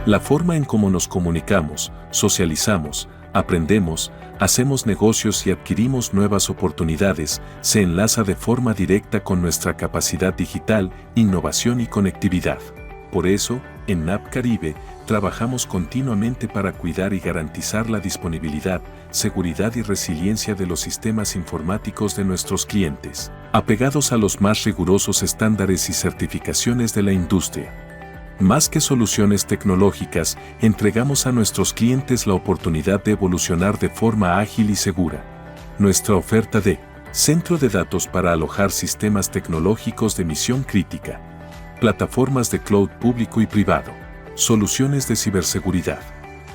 La forma en cómo nos comunicamos, socializamos, aprendemos, hacemos negocios y adquirimos nuevas oportunidades se enlaza de forma directa con nuestra capacidad digital, innovación y conectividad. Por eso, en NAP Caribe, trabajamos continuamente para cuidar y garantizar la disponibilidad, seguridad y resiliencia de los sistemas informáticos de nuestros clientes, apegados a los más rigurosos estándares y certificaciones de la industria. Más que soluciones tecnológicas, entregamos a nuestros clientes la oportunidad de evolucionar de forma ágil y segura. Nuestra oferta de centro de datos para alojar sistemas tecnológicos de misión crítica, plataformas de cloud público y privado, soluciones de ciberseguridad,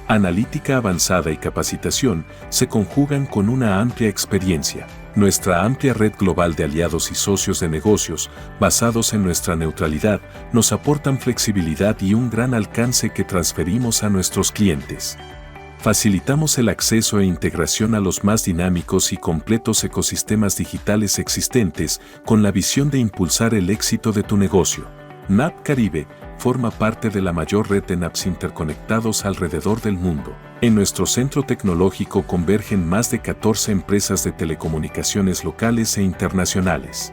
analítica avanzada y capacitación se conjugan con una amplia experiencia. Nuestra amplia red global de aliados y socios de negocios, basados en nuestra neutralidad, nos aportan flexibilidad y un gran alcance que transferimos a nuestros clientes. Facilitamos el acceso e integración a los más dinámicos y completos ecosistemas digitales existentes con la visión de impulsar el éxito de tu negocio. NAP Caribe forma parte de la mayor red de NAPs interconectados alrededor del mundo. En nuestro centro tecnológico convergen más de 14 empresas de telecomunicaciones locales e internacionales.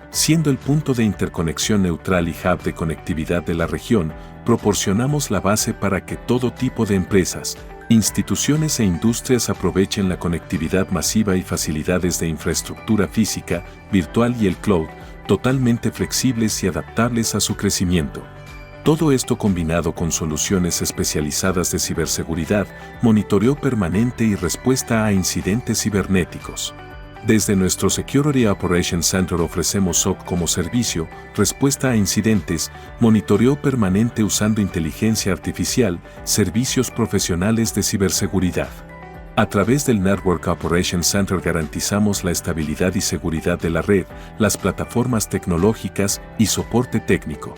Siendo el punto de interconexión neutral y hub de conectividad de la región, proporcionamos la base para que todo tipo de empresas, instituciones e industrias aprovechen la conectividad masiva y facilidades de infraestructura física, virtual y el cloud, totalmente flexibles y adaptables a su crecimiento. Todo esto combinado con soluciones especializadas de ciberseguridad, monitoreo permanente y respuesta a incidentes cibernéticos. Desde nuestro Security Operations Center ofrecemos SOC como servicio, respuesta a incidentes, monitoreo permanente usando inteligencia artificial, servicios profesionales de ciberseguridad. A través del Network Operations Center garantizamos la estabilidad y seguridad de la red, las plataformas tecnológicas y soporte técnico.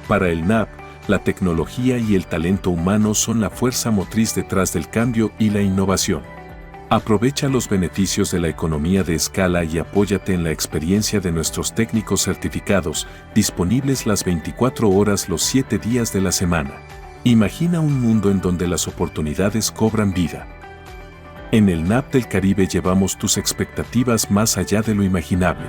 Para el NAP, la tecnología y el talento humano son la fuerza motriz detrás del cambio y la innovación. Aprovecha los beneficios de la economía de escala y apóyate en la experiencia de nuestros técnicos certificados, disponibles las 24 horas los 7 días de la semana. Imagina un mundo en donde las oportunidades cobran vida. En el NAP del Caribe llevamos tus expectativas más allá de lo imaginable.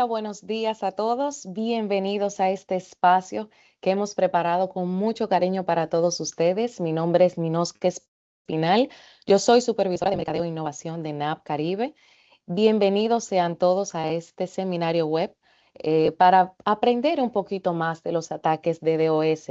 Hola, buenos días a todos. Bienvenidos a este espacio que hemos preparado con mucho cariño para todos ustedes. Mi nombre es Minosque final. Yo soy supervisora de Mercadeo e Innovación de NAP Caribe. Bienvenidos sean todos a este seminario web para aprender un poquito más de los ataques de DOS.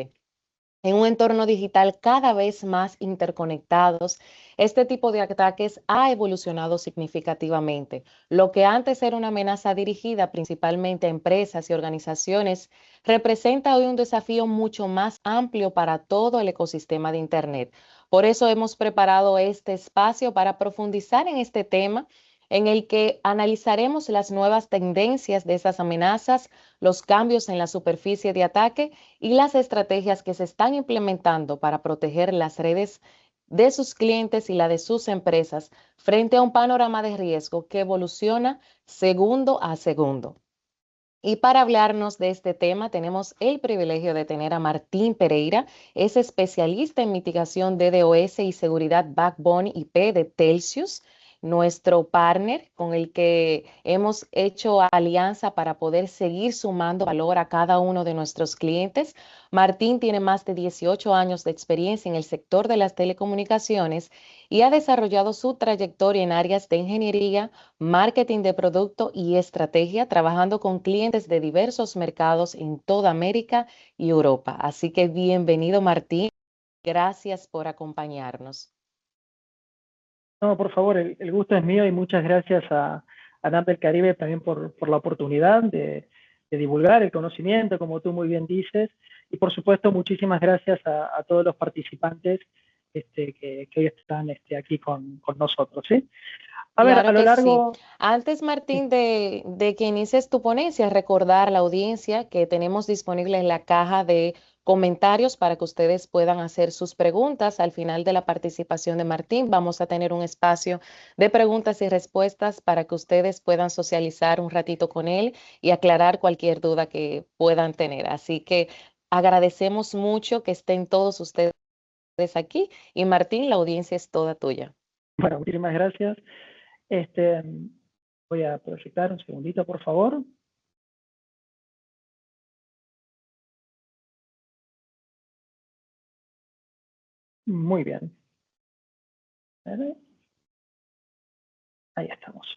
En un entorno digital cada vez más interconectados, este tipo de ataques ha evolucionado significativamente. Lo que antes era una amenaza dirigida principalmente a empresas y organizaciones, representa hoy un desafío mucho más amplio para todo el ecosistema de Internet. Por eso hemos preparado este espacio para profundizar en este tema, en el que analizaremos las nuevas tendencias de esas amenazas, los cambios en la superficie de ataque y las estrategias que se están implementando para proteger las redes de sus clientes y la de sus empresas frente a un panorama de riesgo que evoluciona segundo a segundo. Y para hablarnos de este tema, tenemos el privilegio de tener a Martín Pereira, es especialista en mitigación de DOS y seguridad Backbone IP de Telxius, nuestro partner con el que hemos hecho alianza para poder seguir sumando valor a cada uno de nuestros clientes. Martín tiene más de 18 años de experiencia en el sector de las telecomunicaciones y ha desarrollado su trayectoria en áreas de ingeniería, marketing de producto y estrategia, trabajando con clientes de diversos mercados en toda América y Europa. Así que bienvenido, Martín. Gracias por acompañarnos. No, por favor, el gusto es mío y muchas gracias a NAP del Caribe también por la oportunidad de divulgar el conocimiento, como tú muy bien dices, y por supuesto muchísimas gracias a todos los participantes que hoy están aquí con nosotros. ¿Sí? A ver, Claro a lo que largo... sí. Antes, Martín, de que inicies tu ponencia, recordar a la audiencia que tenemos disponible en la caja de comentarios para que ustedes puedan hacer sus preguntas. Al final de la participación de Martín, vamos a tener un espacio de preguntas y respuestas para que ustedes puedan socializar un ratito con él y aclarar cualquier duda que puedan tener. Así que agradecemos mucho que estén todos ustedes aquí y Martín, la audiencia es toda tuya. Bueno, muchísimas gracias. Este, voy a proyectar un segundito, por favor. Muy bien. Ahí estamos.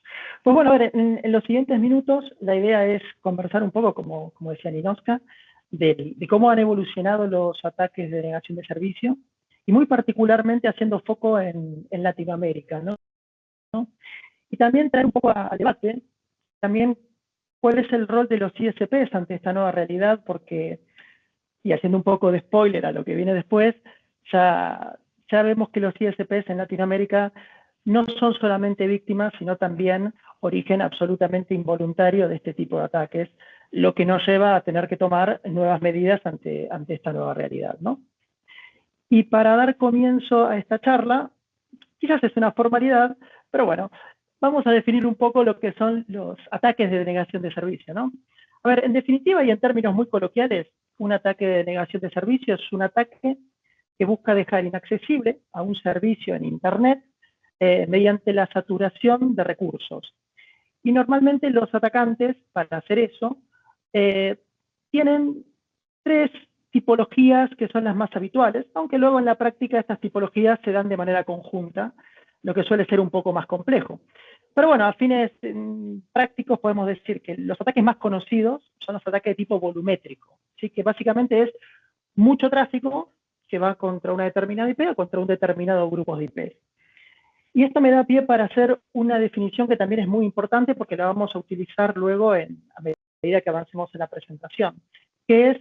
Pues bueno, a ver, en los siguientes minutos la idea es conversar un poco, como decía Ninoska, de cómo han evolucionado los ataques de negación de servicio y muy particularmente haciendo foco en Latinoamérica, ¿no? Y también traer un poco al debate también cuál es el rol de los ISPs ante esta nueva realidad, porque, y haciendo un poco de spoiler a lo que viene después, ya vemos que los ISPs en Latinoamérica no son solamente víctimas, sino también origen absolutamente involuntario de este tipo de ataques, lo que nos lleva a tener que tomar nuevas medidas ante esta nueva realidad, ¿no? Y para dar comienzo a esta charla, quizás es una formalidad, pero bueno, vamos a definir un poco lo que son los ataques de denegación de servicio, ¿no? A ver, en definitiva y en términos muy coloquiales, un ataque de denegación de servicio es un ataque que busca dejar inaccesible a un servicio en Internet mediante la saturación de recursos. Y normalmente los atacantes, para hacer eso, tienen tres tipologías que son las más habituales, aunque luego en la práctica estas tipologías se dan de manera conjunta, lo que suele ser un poco más complejo. Pero bueno, a fines prácticos podemos decir que los ataques más conocidos son los ataques de tipo volumétrico, ¿sí? Que básicamente es mucho tráfico que va contra una determinada IP o contra un determinado grupo de IP. Y esto me da pie para hacer una definición que también es muy importante porque la vamos a utilizar luego a medida que avancemos en la presentación, que es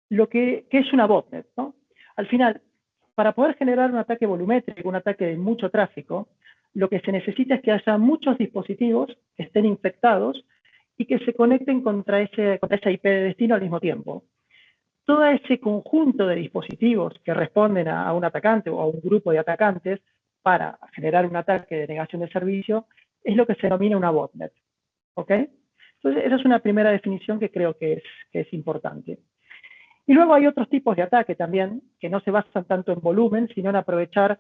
lo que es una botnet, ¿no? Al final, para poder generar un ataque volumétrico, un ataque de mucho tráfico, lo que se necesita es que haya muchos dispositivos que estén infectados y que se conecten contra esa IP de destino al mismo tiempo. Todo ese conjunto de dispositivos que responden a un atacante o a un grupo de atacantes para generar un ataque de negación de servicio es lo que se denomina una botnet. ¿Ok? Entonces, esa es una primera definición que creo que es importante. Y luego hay otros tipos de ataque también que no se basan tanto en volumen, sino en aprovechar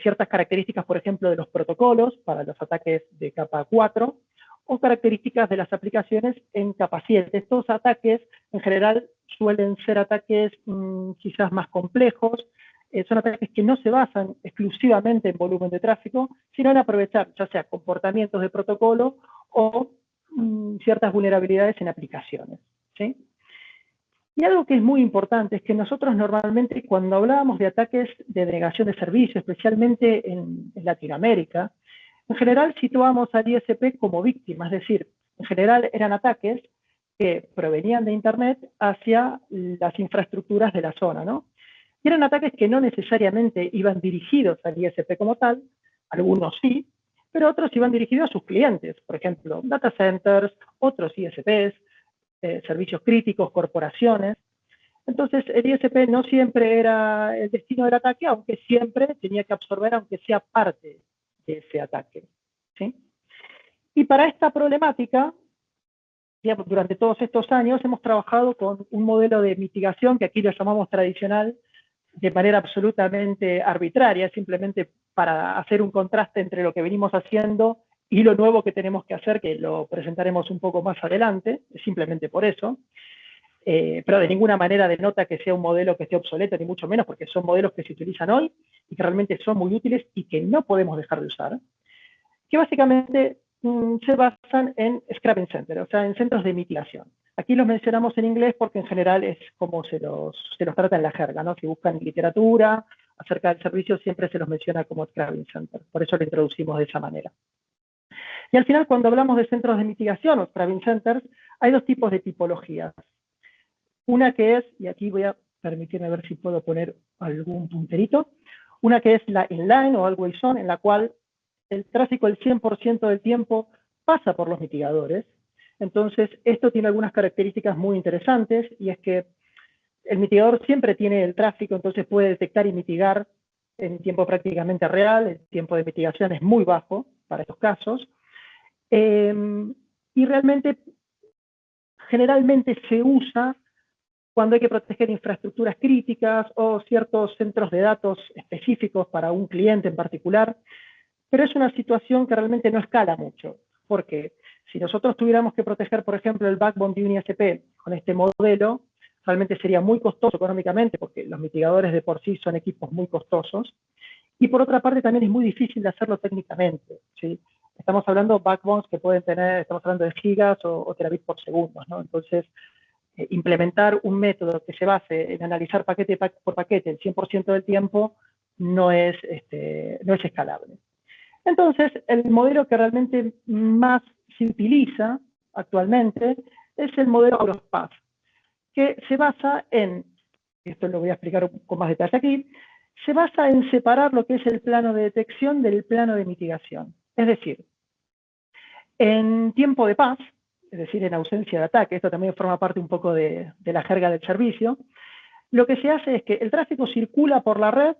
ciertas características, por ejemplo, de los protocolos para los ataques de capa 4 o características de las aplicaciones en capa 7. Estos ataques, en general, suelen ser ataques quizás más complejos son ataques que no se basan exclusivamente en volumen de tráfico, sino en aprovechar ya sea comportamientos de protocolo o ciertas vulnerabilidades en aplicaciones, ¿sí? Y algo que es muy importante es que nosotros normalmente cuando hablábamos de ataques de denegación de servicio, especialmente en Latinoamérica, en general situamos al ISP como víctima, es decir, en general eran ataques que provenían de Internet hacia las infraestructuras de la zona, ¿no? Y eran ataques que no necesariamente iban dirigidos al ISP como tal, algunos sí, pero otros iban dirigidos a sus clientes, por ejemplo, data centers, otros ISPs, servicios críticos, corporaciones. Entonces, el ISP no siempre era el destino del ataque, aunque siempre tenía que absorber, aunque sea parte de ese ataque, ¿sí? Y para esta problemática, digamos, durante todos estos años hemos trabajado con un modelo de mitigación que aquí lo llamamos tradicional, de manera absolutamente arbitraria, simplemente para hacer un contraste entre lo que venimos haciendo y lo nuevo que tenemos que hacer, que lo presentaremos un poco más adelante, simplemente por eso. Pero de ninguna manera denota que sea un modelo que esté obsoleto, ni mucho menos, porque son modelos que se utilizan hoy y que realmente son muy útiles y que no podemos dejar de usar, que básicamente se basan en scrapping centers, o sea, en centros de mitigación. Aquí los mencionamos en inglés porque en general es como se los trata en la jerga, ¿no? Si buscan literatura acerca del servicio, siempre se los menciona como scrapping center. Por eso lo introducimos de esa manera. Y al final, cuando hablamos de centros de mitigación o scrapping centers, hay dos tipos de tipologías. Una que es, y aquí voy a permitirme ver si puedo poner algún punterito, una que es la inline o always on, en la cual el tráfico el 100% del tiempo pasa por los mitigadores. Entonces, esto tiene algunas características muy interesantes, y es que el mitigador siempre tiene el tráfico, entonces puede detectar y mitigar en tiempo prácticamente real. El tiempo de mitigación es muy bajo para estos casos. Y realmente, generalmente se usa cuando hay que proteger infraestructuras críticas o ciertos centros de datos específicos para un cliente en particular, pero es una situación que realmente no escala mucho, porque si nosotros tuviéramos que proteger, por ejemplo, el backbone de un ISP con este modelo, realmente sería muy costoso económicamente, porque los mitigadores de por sí son equipos muy costosos, y por otra parte también es muy difícil de hacerlo técnicamente, ¿sí? Estamos hablando de backbones que pueden tener, estamos hablando de gigas o terabits por segundo, ¿no? Entonces, implementar un método que se base en analizar paquete por paquete el 100% del tiempo no es escalable. Entonces, el modelo que realmente más se utiliza actualmente es el modelo out of path, que se basa en, esto lo voy a explicar con más detalle aquí, se basa en separar lo que es el plano de detección del plano de mitigación. Es decir, en tiempo de paz, es decir, en ausencia de ataque, esto también forma parte un poco de la jerga del servicio, lo que se hace es que el tráfico circula por la red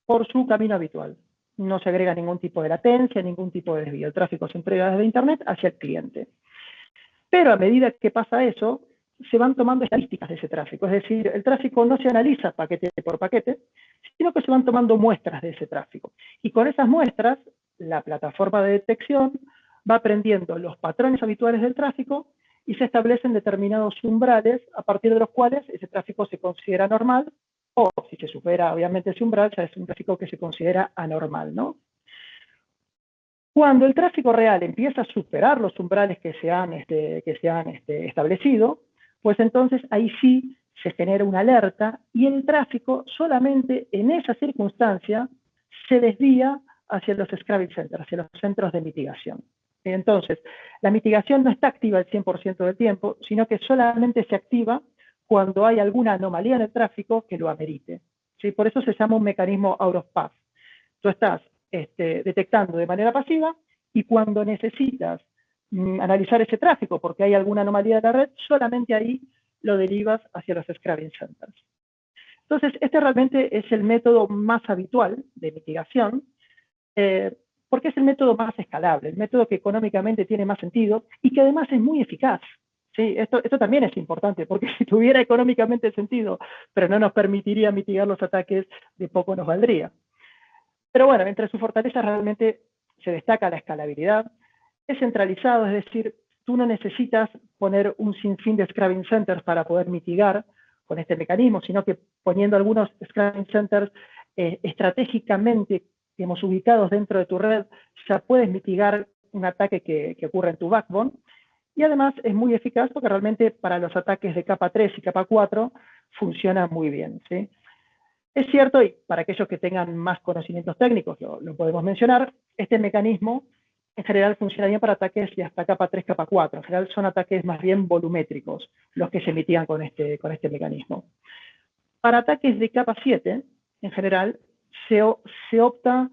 por su camino habitual. No se agrega ningún tipo de latencia, ningún tipo de desvío. El tráfico se entrega desde Internet hacia el cliente. Pero a medida que pasa eso, se van tomando estadísticas de ese tráfico. Es decir, el tráfico no se analiza paquete por paquete, sino que se van tomando muestras de ese tráfico. Y con esas muestras, la plataforma de detección va aprendiendo los patrones habituales del tráfico y se establecen determinados umbrales a partir de los cuales ese tráfico se considera normal, o si se supera obviamente ese umbral, ya es un tráfico que se considera anormal, ¿no? Cuando el tráfico real empieza a superar los umbrales que se han establecido, pues entonces ahí sí se genera una alerta y el tráfico solamente en esa circunstancia se desvía hacia los scrubbing centers, hacia los centros de mitigación. Entonces, la mitigación no está activa el 100% del tiempo, sino que solamente se activa cuando hay alguna anomalía en el tráfico que lo amerite, ¿sí? Por eso se llama un mecanismo out of path. Tú estás detectando de manera pasiva y cuando necesitas analizar ese tráfico porque hay alguna anomalía de la red, solamente ahí lo derivas hacia los scrubbing centers. Entonces, este realmente es el método más habitual de mitigación, porque es el método más escalable, el método que económicamente tiene más sentido y que además es muy eficaz. Sí, esto también es importante, porque si tuviera económicamente sentido, pero no nos permitiría mitigar los ataques, de poco nos valdría. Pero bueno, entre sus fortalezas realmente se destaca la escalabilidad, es centralizado, es decir, tú no necesitas poner un sinfín de scrubbing centers para poder mitigar con este mecanismo, sino que poniendo algunos scrubbing centers estratégicamente, digamos, ubicados dentro de tu red, ya puedes mitigar un ataque que ocurre en tu backbone. Y además es muy eficaz porque realmente para los ataques de capa 3 y capa 4 funciona muy bien, ¿sí? Es cierto, y para aquellos que tengan más conocimientos técnicos, lo podemos mencionar, este mecanismo en general funciona bien para ataques de hasta capa 3, capa 4. En general son ataques más bien volumétricos los que se mitigan con este mecanismo. Para ataques de capa 7, en general, se opta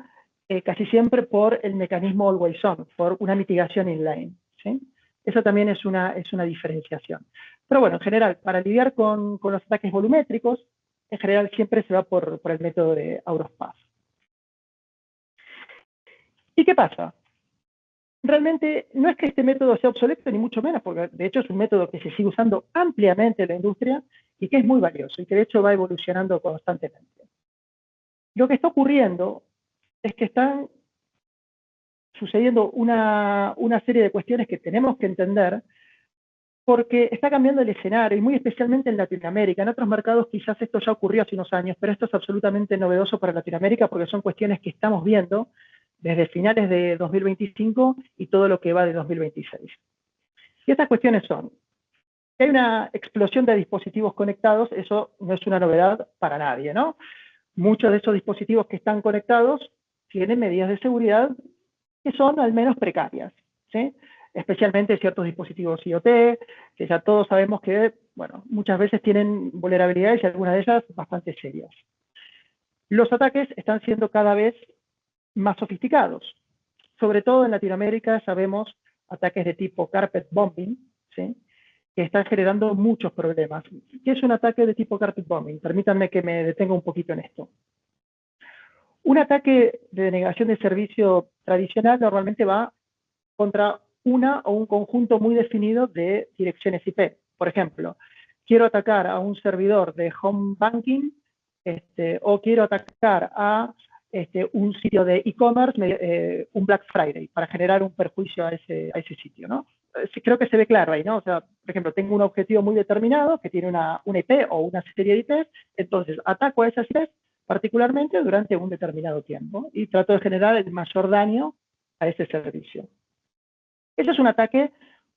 casi siempre por el mecanismo always on, por una mitigación inline, ¿sí? Eso también es una diferenciación. Pero bueno, en general, para lidiar con los ataques volumétricos, en general siempre se va por el método de out of path. ¿Y qué pasa? Realmente no es que este método sea obsoleto, ni mucho menos, porque de hecho es un método que se sigue usando ampliamente en la industria y que es muy valioso y que de hecho va evolucionando constantemente. Lo que está ocurriendo es que están sucediendo una serie de cuestiones que tenemos que entender porque está cambiando el escenario, y muy especialmente en Latinoamérica. En otros mercados quizás esto ya ocurrió hace unos años, pero esto es absolutamente novedoso para Latinoamérica porque son cuestiones que estamos viendo desde finales de 2025 y todo lo que va de 2026. Y estas cuestiones son, hay una explosión de dispositivos conectados, eso no es una novedad para nadie, ¿no? Muchos de esos dispositivos que están conectados tienen medidas de seguridad que son al menos precarias, ¿sí? Especialmente ciertos dispositivos IoT, que ya todos sabemos que, bueno, muchas veces tienen vulnerabilidades y algunas de ellas bastante serias. Los ataques están siendo cada vez más sofisticados. Sobre todo en Latinoamérica sabemos ataques de tipo carpet bombing, ¿sí? Que están generando muchos problemas. ¿Qué es un ataque de tipo carpet bombing? Permítanme que me detenga un poquito en esto. Un ataque de denegación de servicio tradicional normalmente va contra una o un conjunto muy definido de direcciones IP. Por ejemplo, quiero atacar a un servidor de home banking o quiero atacar a un sitio de e-commerce, un Black Friday, para generar un perjuicio a ese sitio, ¿no? Creo que se ve claro ahí, ¿no? O sea, por ejemplo, tengo un objetivo muy determinado que tiene una IP o una serie de IPs, entonces ataco a esas IPs particularmente durante un determinado tiempo y trato de generar el mayor daño a ese servicio. Ese es un ataque,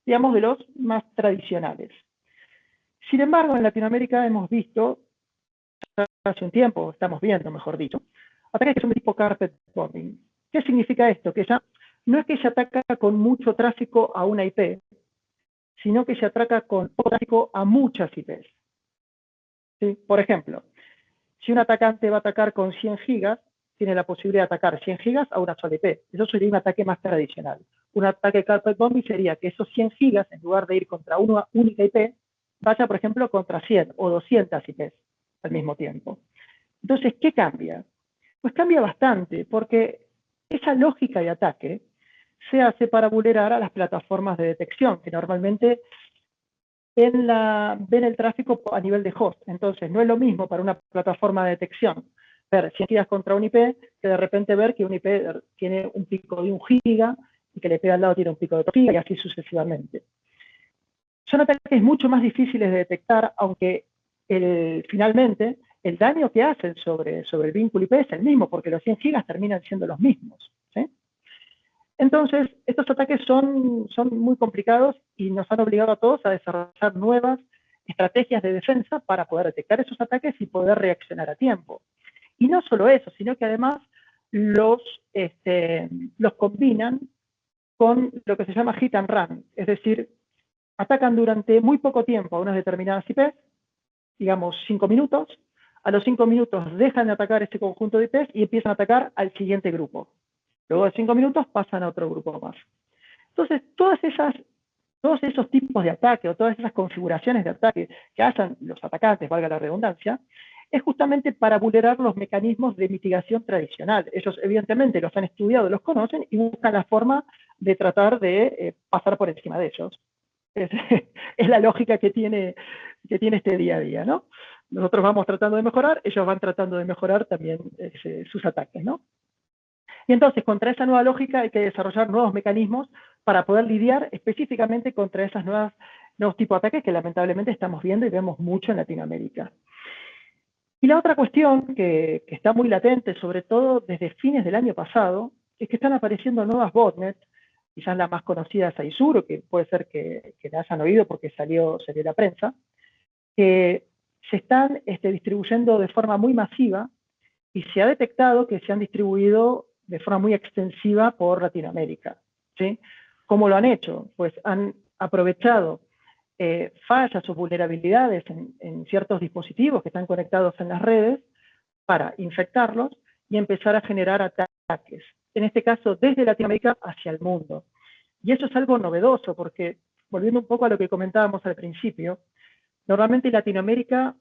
digamos, de los más tradicionales. Sin embargo, en Latinoamérica hemos visto, hace un tiempo, estamos viendo, mejor dicho, ataques que son de tipo carpet bombing. ¿Qué significa esto? Que ya no es que se ataca con mucho tráfico a una IP, sino que se ataca con poco tráfico a muchas IPs. ¿Sí? Por ejemplo, si un atacante va a atacar con 100 gigas, tiene la posibilidad de atacar 100 gigas a una sola IP. Eso sería un ataque más tradicional. Un ataque carpet bombing sería que esos 100 gigas, en lugar de ir contra una única IP, vaya, por ejemplo, contra 100 o 200 IPs al mismo tiempo. Entonces, ¿qué cambia? Pues cambia bastante, porque esa lógica de ataque se hace para vulnerar a las plataformas de detección, que normalmente ven el tráfico a nivel de host. Entonces, no es lo mismo para una plataforma de detección ver 100 gigas contra un IP que de repente ver que un IP tiene un pico de 1 giga y que el IP al lado tiene un pico de 2 gigas y así sucesivamente. Son ataques mucho más difíciles de detectar, aunque finalmente el daño que hacen sobre el vínculo IP es el mismo, porque los 100 gigas terminan siendo los mismos, ¿sí? Entonces, estos ataques son muy complicados y nos han obligado a todos a desarrollar nuevas estrategias de defensa para poder detectar esos ataques y poder reaccionar a tiempo. Y no solo eso, sino que además los combinan con lo que se llama hit and run, es decir, atacan durante muy poco tiempo a unas determinadas IPs, digamos 5 minutos, a los 5 minutos dejan de atacar ese conjunto de IPs y empiezan a atacar al siguiente grupo. Luego de 5 minutos pasan a otro grupo más. Entonces, todos esos tipos de ataque o todas esas configuraciones de ataque que hacen los atacantes, valga la redundancia, es justamente para vulnerar los mecanismos de mitigación tradicional. Ellos evidentemente los han estudiado, los conocen y buscan la forma de tratar de pasar por encima de ellos. Es la lógica que tiene este día a día, ¿no? Nosotros vamos tratando de mejorar, ellos van tratando de mejorar también sus ataques, ¿no? Y entonces, contra esa nueva lógica hay que desarrollar nuevos mecanismos para poder lidiar específicamente contra esos nuevos tipos de ataques que lamentablemente estamos viendo y vemos mucho en Latinoamérica. Y la otra cuestión que está muy latente, sobre todo desde fines del año pasado, es que están apareciendo nuevas botnets, quizás la más conocida es Aizuro, que puede ser que la hayan oído porque salió en la prensa, que se están distribuyendo de forma muy masiva y se ha detectado que se han distribuido de forma muy extensiva por Latinoamérica, ¿sí? ¿Cómo lo han hecho? Pues han aprovechado fallas o vulnerabilidades en ciertos dispositivos que están conectados en las redes para infectarlos y empezar a generar ataques, en este caso desde Latinoamérica hacia el mundo. Y eso es algo novedoso porque, volviendo un poco a lo que comentábamos al principio, normalmente Latinoamérica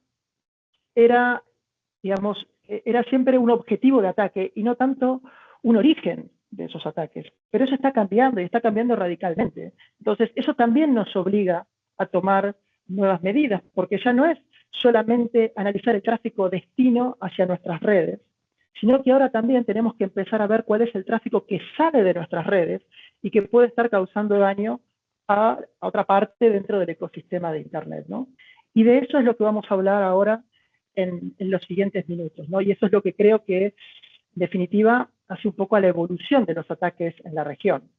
era, digamos, era siempre un objetivo de ataque y no tanto un origen de esos ataques. Pero eso está cambiando y está cambiando radicalmente. Entonces, eso también nos obliga a tomar nuevas medidas, porque ya no es solamente analizar el tráfico destino hacia nuestras redes, sino que ahora también tenemos que empezar a ver cuál es el tráfico que sale de nuestras redes y que puede estar causando daño a otra parte dentro del ecosistema de Internet, ¿no? Y de eso es lo que vamos a hablar ahora en los siguientes minutos, ¿no? Y eso es lo que creo que, en definitiva, hace un poco a la evolución de los ataques en la región.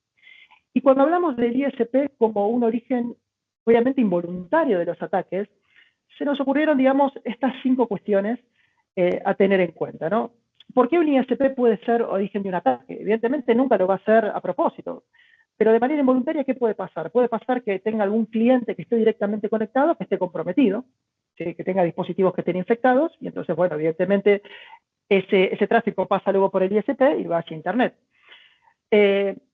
Y cuando hablamos del ISP como un origen, obviamente, involuntario de los ataques, se nos ocurrieron, digamos, estas 5 cuestiones a tener en cuenta, ¿no? ¿Por qué un ISP puede ser origen de un ataque? Evidentemente nunca lo va a hacer a propósito, pero de manera involuntaria, ¿qué puede pasar? Puede pasar que tenga algún cliente que esté directamente conectado, que esté comprometido, ¿sí? Que tenga dispositivos que estén infectados, y entonces, bueno, evidentemente ese tráfico pasa luego por el ISP y va hacia Internet.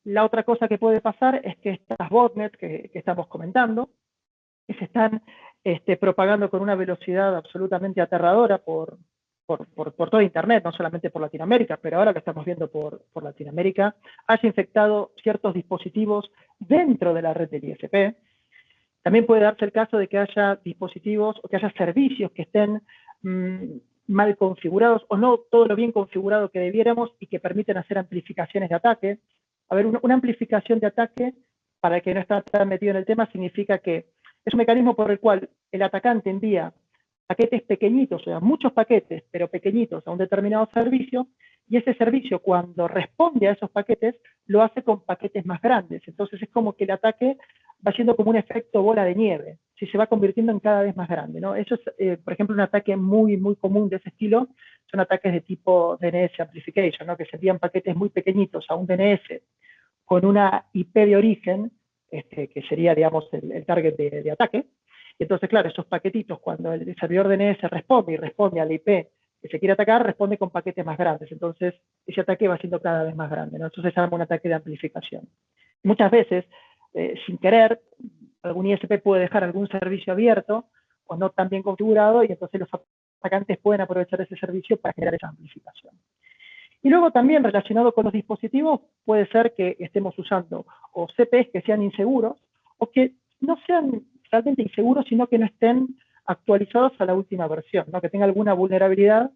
La otra cosa que puede pasar es que estas botnets que estamos comentando, que se están propagando con una velocidad absolutamente aterradora por toda Internet, no solamente por Latinoamérica, pero ahora lo estamos viendo por Latinoamérica, haya infectado ciertos dispositivos dentro de la red del ISP. También puede darse el caso de que haya dispositivos o que haya servicios que estén mal configurados o no todo lo bien configurado que debiéramos y que permiten hacer amplificaciones de ataque. A ver, una amplificación de ataque, para el que no está tan metido en el tema, significa que es un mecanismo por el cual el atacante envía paquetes pequeñitos, o sea, muchos paquetes, pero pequeñitos a un determinado servicio, y ese servicio, cuando responde a esos paquetes, lo hace con paquetes más grandes. Entonces es como que el ataque va siendo como un efecto bola de nieve, si se va convirtiendo en cada vez más grande, ¿no? Eso es, por ejemplo, un ataque muy, muy común de ese estilo, son ataques de tipo DNS amplification, ¿no? Que se envían paquetes muy pequeñitos a un DNS con una IP de origen, que sería, digamos, el target de ataque. Y entonces, claro, esos paquetitos, cuando el servidor DNS responde y responde a la IP que se quiere atacar, responde con paquetes más grandes. Entonces, ese ataque va siendo cada vez más grande, ¿no? Entonces se llama un ataque de amplificación. Muchas veces, sin querer, algún ISP puede dejar algún servicio abierto o no tan bien configurado, y entonces los atacantes pueden aprovechar ese servicio para generar esa amplificación. Y luego también, relacionado con los dispositivos, puede ser que estemos usando o CPEs que sean inseguros o que no sean realmente inseguros, sino que no estén actualizados a la última versión, ¿no? Que tenga alguna vulnerabilidad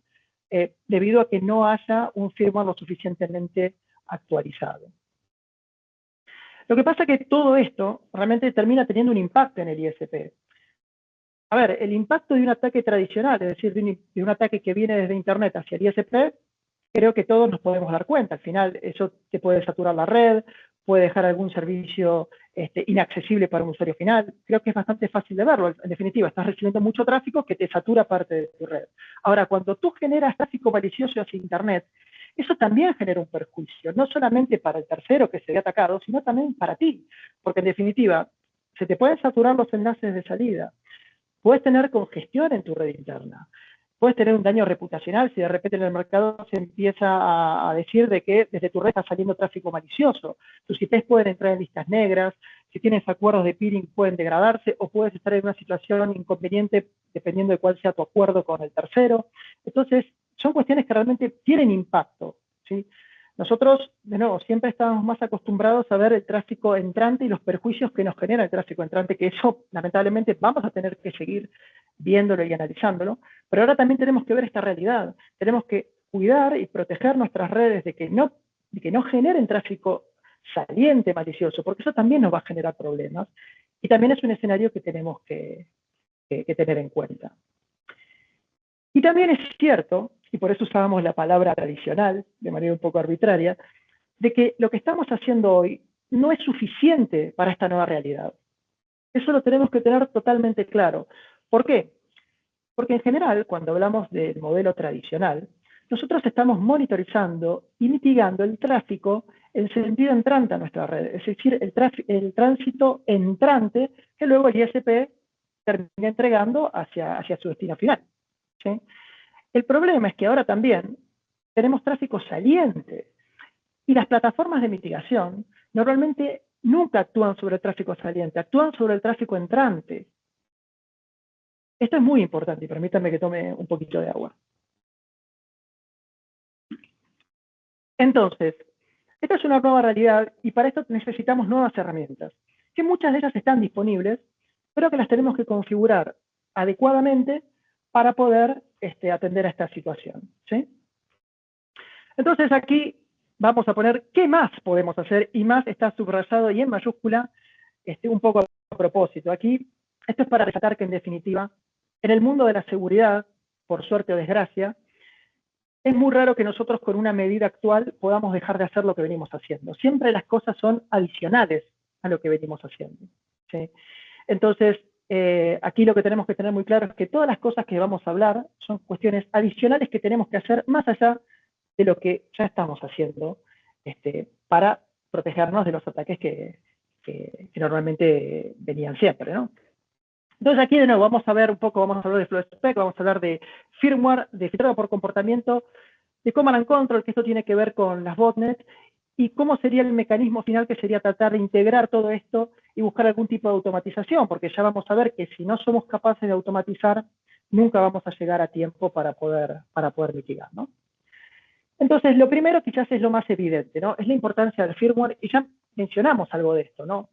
debido a que no haya un firmware lo suficientemente actualizado. Lo que pasa es que todo esto realmente termina teniendo un impacto en el ISP. A ver, el impacto de un ataque tradicional, es decir, de un ataque que viene desde Internet hacia el ISP, creo que todos nos podemos dar cuenta. Al final, eso te puede saturar la red, puede dejar algún servicio inaccesible para un usuario final. Creo que es bastante fácil de verlo. En definitiva, estás recibiendo mucho tráfico que te satura parte de tu red. Ahora, cuando tú generas tráfico malicioso hacia Internet, eso también genera un perjuicio, no solamente para el tercero que se ve atacado, sino también para ti. Porque, en definitiva, se te pueden saturar los enlaces de salida. Puedes tener congestión en tu red interna. Puedes tener un daño reputacional si de repente en el mercado se empieza a decir de que desde tu red está saliendo tráfico malicioso. Tus IPs pueden entrar en listas negras, si tienes acuerdos de peering pueden degradarse o puedes estar en una situación inconveniente dependiendo de cuál sea tu acuerdo con el tercero. Entonces, son cuestiones que realmente tienen impacto, ¿sí? Nosotros, de nuevo, siempre estamos más acostumbrados a ver el tráfico entrante y los perjuicios que nos genera el tráfico entrante, que eso, lamentablemente, vamos a tener que seguir viéndolo y analizándolo, pero ahora también tenemos que ver esta realidad. Tenemos que cuidar y proteger nuestras redes de que no generen tráfico saliente malicioso, porque eso también nos va a generar problemas, y también es un escenario que tenemos que tener en cuenta. Y también es cierto, y por eso usábamos la palabra tradicional, de manera un poco arbitraria, de que lo que estamos haciendo hoy no es suficiente para esta nueva realidad. Eso lo tenemos que tener totalmente claro. ¿Por qué? Porque en general, cuando hablamos del modelo tradicional, nosotros estamos monitorizando y mitigando el tráfico en sentido entrante a nuestra red, es decir, el tránsito entrante que luego el ISP termina entregando hacia su destino final. ¿Sí? El problema es que ahora también tenemos tráfico saliente y las plataformas de mitigación normalmente nunca actúan sobre el tráfico saliente, actúan sobre el tráfico entrante. Esto es muy importante y permítanme que tome un poquito de agua. Entonces, esta es una nueva realidad y para esto necesitamos nuevas herramientas, que muchas de ellas están disponibles, pero que las tenemos que configurar adecuadamente para poder atender a esta situación. ¿Sí? Entonces aquí vamos a poner qué más podemos hacer, y más está subrayado y en mayúscula un poco a propósito. Aquí, esto es para resaltar que en definitiva, en el mundo de la seguridad, por suerte o desgracia, es muy raro que nosotros con una medida actual podamos dejar de hacer lo que venimos haciendo. Siempre las cosas son adicionales a lo que venimos haciendo. ¿Sí? Entonces, aquí lo que tenemos que tener muy claro es que todas las cosas que vamos a hablar son cuestiones adicionales que tenemos que hacer más allá de lo que ya estamos haciendo para protegernos de los ataques que normalmente venían siempre, ¿no? Entonces aquí de nuevo vamos a ver un poco, vamos a hablar de FlowSpec, vamos a hablar de firmware, de filtrado por comportamiento, de Command and Control, que esto tiene que ver con las botnets, y cómo sería el mecanismo final, que sería tratar de integrar todo esto y buscar algún tipo de automatización, porque ya vamos a ver que si no somos capaces de automatizar, nunca vamos a llegar a tiempo para poder mitigar, ¿no? Entonces, lo primero quizás es lo más evidente, ¿no? Es la importancia del firmware, y ya mencionamos algo de esto, ¿no?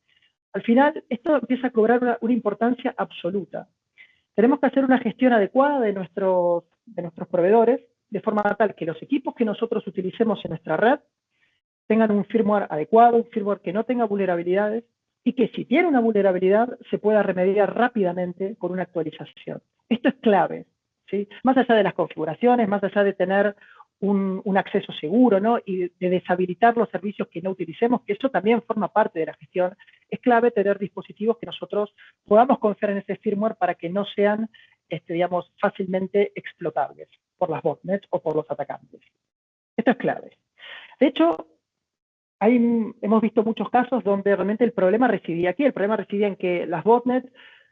Al final, esto empieza a cobrar una importancia absoluta. Tenemos que hacer una gestión adecuada de nuestros proveedores, de forma tal que los equipos que nosotros utilicemos en nuestra red tengan un firmware adecuado, un firmware que no tenga vulnerabilidades, y que si tiene una vulnerabilidad se pueda remediar rápidamente con una actualización. Esto es clave, ¿sí? Más allá de las configuraciones, más allá de tener un acceso seguro, ¿no? Y de deshabilitar los servicios que no utilicemos, que eso también forma parte de la gestión, es clave tener dispositivos que nosotros podamos confiar en ese firmware para que no sean, digamos, fácilmente explotables por las botnets o por los atacantes. Esto es clave. De hecho, hemos visto muchos casos donde realmente el problema residía aquí. El problema residía en que las botnets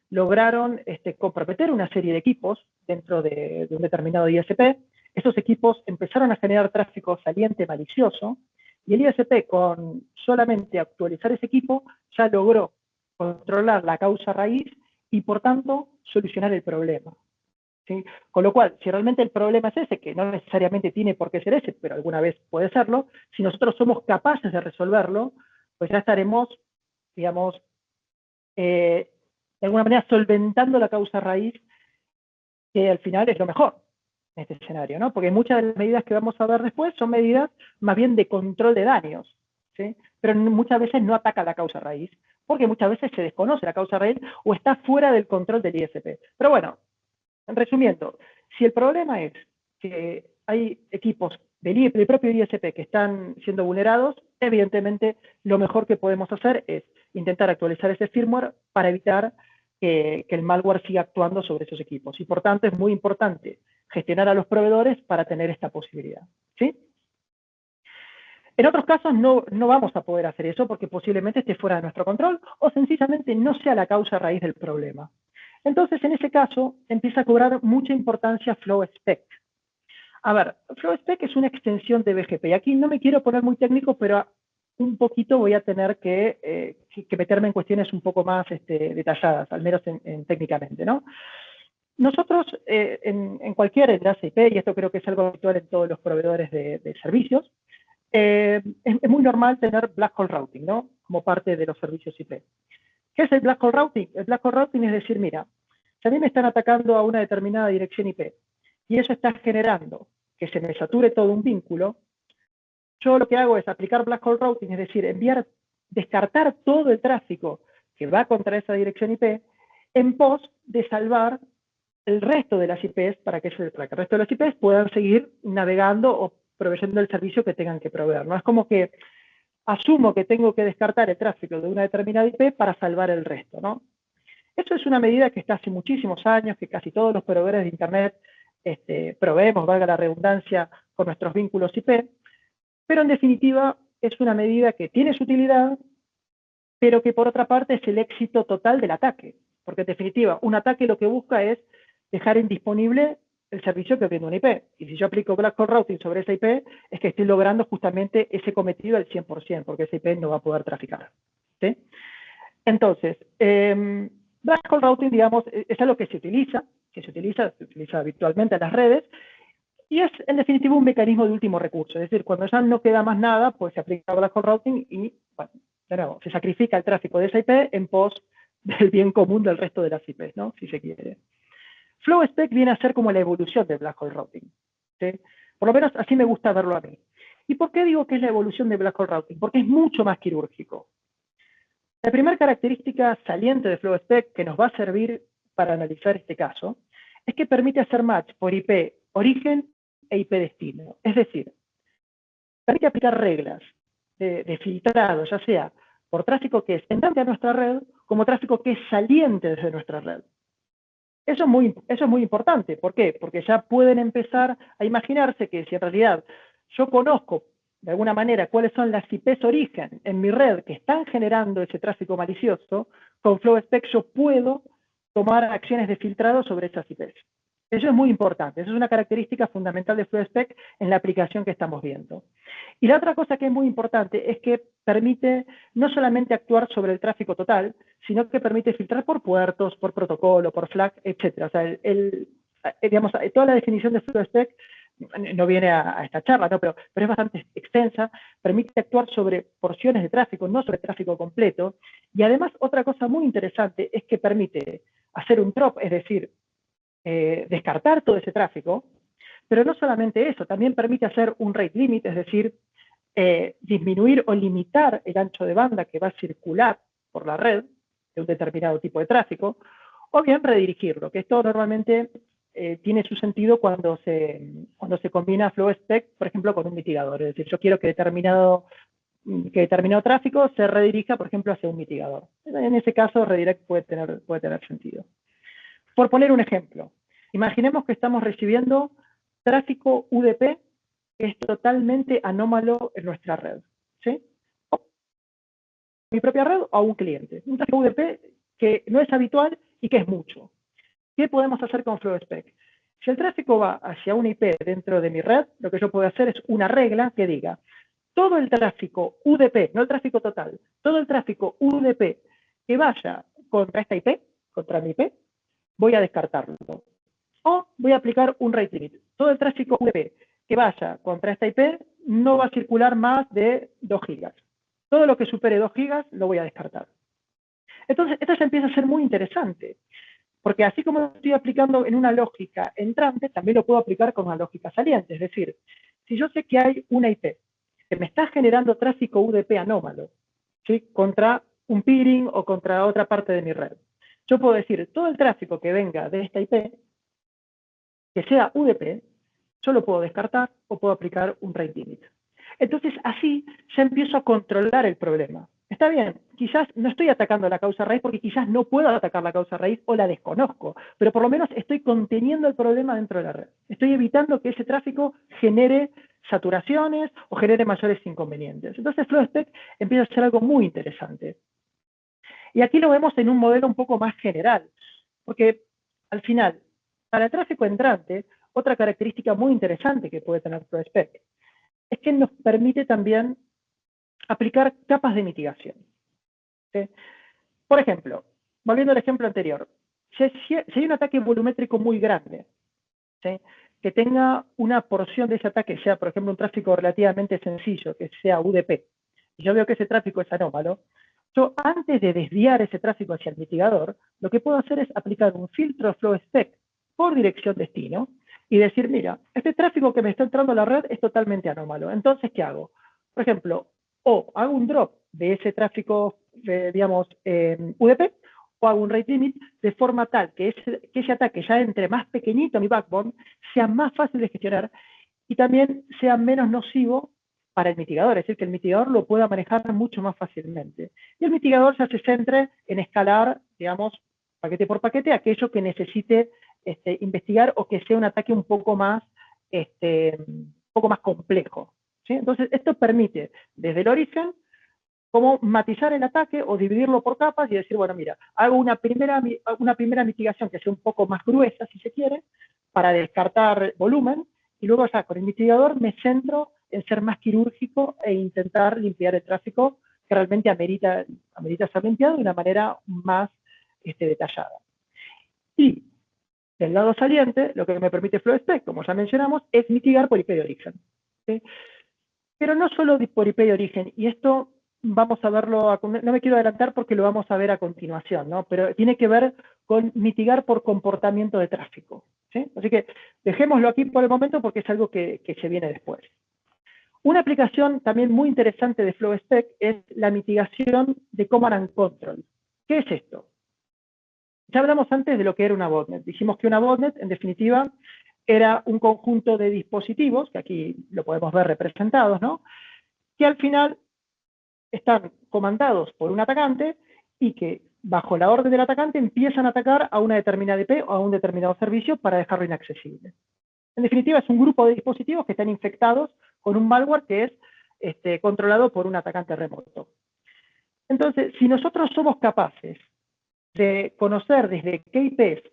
lograron comprometer una serie de equipos dentro de un determinado ISP. Esos equipos empezaron a generar tráfico saliente malicioso, y el ISP, con solamente actualizar ese equipo, ya logró controlar la causa raíz y, por tanto, solucionar el problema. ¿Sí? Con lo cual, si realmente el problema es ese, que no necesariamente tiene por qué ser ese, pero alguna vez puede serlo, si nosotros somos capaces de resolverlo, pues ya estaremos, digamos, de alguna manera solventando la causa raíz, que al final es lo mejor en este escenario, ¿no? Porque muchas de las medidas que vamos a ver después son medidas más bien de control de daños, ¿sí? Pero muchas veces no ataca la causa raíz, porque muchas veces se desconoce la causa raíz o está fuera del control del ISP. Pero bueno, resumiendo, si el problema es que hay equipos del propio ISP que están siendo vulnerados, evidentemente lo mejor que podemos hacer es intentar actualizar ese firmware para evitar que el malware siga actuando sobre esos equipos. Y por tanto es muy importante gestionar a los proveedores para tener esta posibilidad. ¿Sí? En otros casos no vamos a poder hacer eso porque posiblemente esté fuera de nuestro control o sencillamente no sea la causa raíz del problema. Entonces, en ese caso, empieza a cobrar mucha importancia FlowSpec. A ver, FlowSpec es una extensión de BGP. Y aquí no me quiero poner muy técnico, pero un poquito voy a tener que meterme en cuestiones un poco más detalladas, al menos técnicamente, ¿no? Nosotros, en cualquier enlace IP, y esto creo que es algo habitual en todos los proveedores de servicios, es muy normal tener black hole routing, ¿no? Como parte de los servicios IP. ¿Qué es el black hole routing? El black hole routing es decir, mira, si a mí me están atacando a una determinada dirección IP y eso está generando que se me sature todo un vínculo, yo lo que hago es aplicar black hole routing, es decir, descartar todo el tráfico que va contra esa dirección IP en pos de salvar el resto de las IPs para que el resto de las IPs puedan seguir navegando o proveyendo el servicio que tengan que proveer. No es como que asumo que tengo que descartar el tráfico de una determinada IP para salvar el resto, ¿no? Eso es una medida que está hace muchísimos años, que casi todos los proveedores de Internet proveemos, valga la redundancia, con nuestros vínculos IP, pero en definitiva es una medida que tiene su utilidad, pero que por otra parte es el éxito total del ataque, porque en definitiva un ataque lo que busca es dejar indisponible el servicio que brinda una IP. Y si yo aplico Black Hole Routing sobre esa IP, es que estoy logrando justamente ese cometido al 100%, porque esa IP no va a poder traficar. ¿Sí? Entonces, Black Hole Routing, digamos, es algo que se utiliza habitualmente en las redes, y es en definitiva un mecanismo de último recurso. Es decir, cuando ya no queda más nada, pues se aplica Black Hole Routing y, bueno, de nuevo, se sacrifica el tráfico de esa IP en pos del bien común del resto de las IPs, ¿no? Si se quiere. FlowSpec viene a ser como la evolución del Black Hole Routing. ¿Sí? Por lo menos así me gusta verlo a mí. ¿Y por qué digo que es la evolución de Black Hole Routing? Porque es mucho más quirúrgico. La primera característica saliente de FlowSpec que nos va a servir para analizar este caso es que permite hacer match por IP origen e IP destino. Es decir, permite aplicar reglas de filtrado, ya sea por tráfico que es entrante a nuestra red, como tráfico que es saliente desde nuestra red. Eso es muy importante. ¿Por qué? Porque ya pueden empezar a imaginarse que si en realidad yo conozco de alguna manera cuáles son las IPs origen en mi red que están generando ese tráfico malicioso, con FlowSpec yo puedo tomar acciones de filtrado sobre esas IPs. Eso es muy importante. Eso es una característica fundamental de FlowSpec en la aplicación que estamos viendo. Y la otra cosa que es muy importante es que permite no solamente actuar sobre el tráfico total, sino que permite filtrar por puertos, por protocolo, por flag, etc. O sea, digamos, toda la definición de FlowSpec no viene a esta charla, ¿no? pero es bastante extensa, permite actuar sobre porciones de tráfico, no sobre tráfico completo. Y además, otra cosa muy interesante es que permite hacer un drop, es decir, descartar todo ese tráfico, pero no solamente eso, también permite hacer un rate limit, es decir, disminuir o limitar el ancho de banda que va a circular por la red de un determinado tipo de tráfico, o bien redirigirlo, que esto normalmente tiene su sentido cuando se combina FlowSpec, por ejemplo, con un mitigador. Es decir, yo quiero que determinado tráfico se redirija, por ejemplo, hacia un mitigador. En ese caso, redirect puede tener sentido. Por poner un ejemplo, imaginemos que estamos recibiendo tráfico UDP que es totalmente anómalo en nuestra red. ¿Sí? Mi propia red o a un cliente. Un tráfico UDP que no es habitual y que es mucho. ¿Qué podemos hacer con FlowSpec? Si el tráfico va hacia una IP dentro de mi red, lo que yo puedo hacer es una regla que diga todo el tráfico UDP, no el tráfico total, todo el tráfico UDP que vaya contra esta IP, contra mi IP, voy a descartarlo. O voy a aplicar un rate limit. Todo el tráfico UDP que vaya contra esta IP no va a circular más de 2 gigas. Todo lo que supere 2 gigas lo voy a descartar. Entonces, esto ya empieza a ser muy interesante, porque así como lo estoy aplicando en una lógica entrante, también lo puedo aplicar con una lógica saliente. Es decir, si yo sé que hay una IP que me está generando tráfico UDP anómalo, ¿sí? Contra un peering o contra otra parte de mi red, yo puedo decir, todo el tráfico que venga de esta IP, que sea UDP, yo lo puedo descartar o puedo aplicar un rate limit. Entonces, así ya empiezo a controlar el problema. Está bien, quizás no estoy atacando la causa raíz porque quizás no puedo atacar la causa raíz o la desconozco, pero por lo menos estoy conteniendo el problema dentro de la red. Estoy evitando que ese tráfico genere saturaciones o genere mayores inconvenientes. Entonces, FlowSpec empieza a ser algo muy interesante. Y aquí lo vemos en un modelo un poco más general, porque al final, para el tráfico entrante, otra característica muy interesante que puede tener FlowSpec es que nos permite también aplicar capas de mitigación. ¿Sí? Por ejemplo, volviendo al ejemplo anterior, si hay un ataque volumétrico muy grande, ¿sí? Que tenga una porción de ese ataque, sea por ejemplo un tráfico relativamente sencillo, que sea UDP, y yo veo que ese tráfico es anómalo, yo antes de desviar ese tráfico hacia el mitigador, lo que puedo hacer es aplicar un filtro FlowSpec por dirección destino y decir, mira, este tráfico que me está entrando a la red es totalmente anómalo. Entonces, ¿qué hago? Por ejemplo, o hago un drop de ese tráfico, digamos, UDP, o hago un rate limit de forma tal que ese ataque ya entre más pequeñito a mi backbone, sea más fácil de gestionar y también sea menos nocivo para el mitigador, es decir, que el mitigador lo pueda manejar mucho más fácilmente. Y el mitigador ya se centre en escalar, digamos, paquete por paquete, aquello que necesite investigar o que sea un ataque un poco más complejo. ¿Sí? Entonces, esto permite, desde el origen, como matizar el ataque o dividirlo por capas y decir, bueno, mira, hago una primera mitigación que sea un poco más gruesa, si se quiere, para descartar volumen, y luego ya con el mitigador me centro en ser más quirúrgico e intentar limpiar el tráfico que realmente amerita ser limpiado de una manera más detallada. Y del lado saliente, lo que me permite FlowSpec, como ya mencionamos, es mitigar por IP de origen. ¿Sí? Pero no solo por IP de origen, y esto vamos a verlo, no me quiero adelantar porque lo vamos a ver a continuación, ¿no? Pero tiene que ver con mitigar por comportamiento de tráfico. ¿Sí? Así que dejémoslo aquí por el momento porque es algo que se viene después. Una aplicación también muy interesante de FlowSpec es la mitigación de Command and Control. ¿Qué es esto? Ya hablamos antes de lo que era una botnet. Dijimos que una botnet, en definitiva, era un conjunto de dispositivos, que aquí lo podemos ver representados, ¿no? Que al final están comandados por un atacante y que bajo la orden del atacante empiezan a atacar a una determinada IP o a un determinado servicio para dejarlo inaccesible. En definitiva, es un grupo de dispositivos que están infectados con un malware que es controlado por un atacante remoto. Entonces, si nosotros somos capaces de conocer desde qué IPs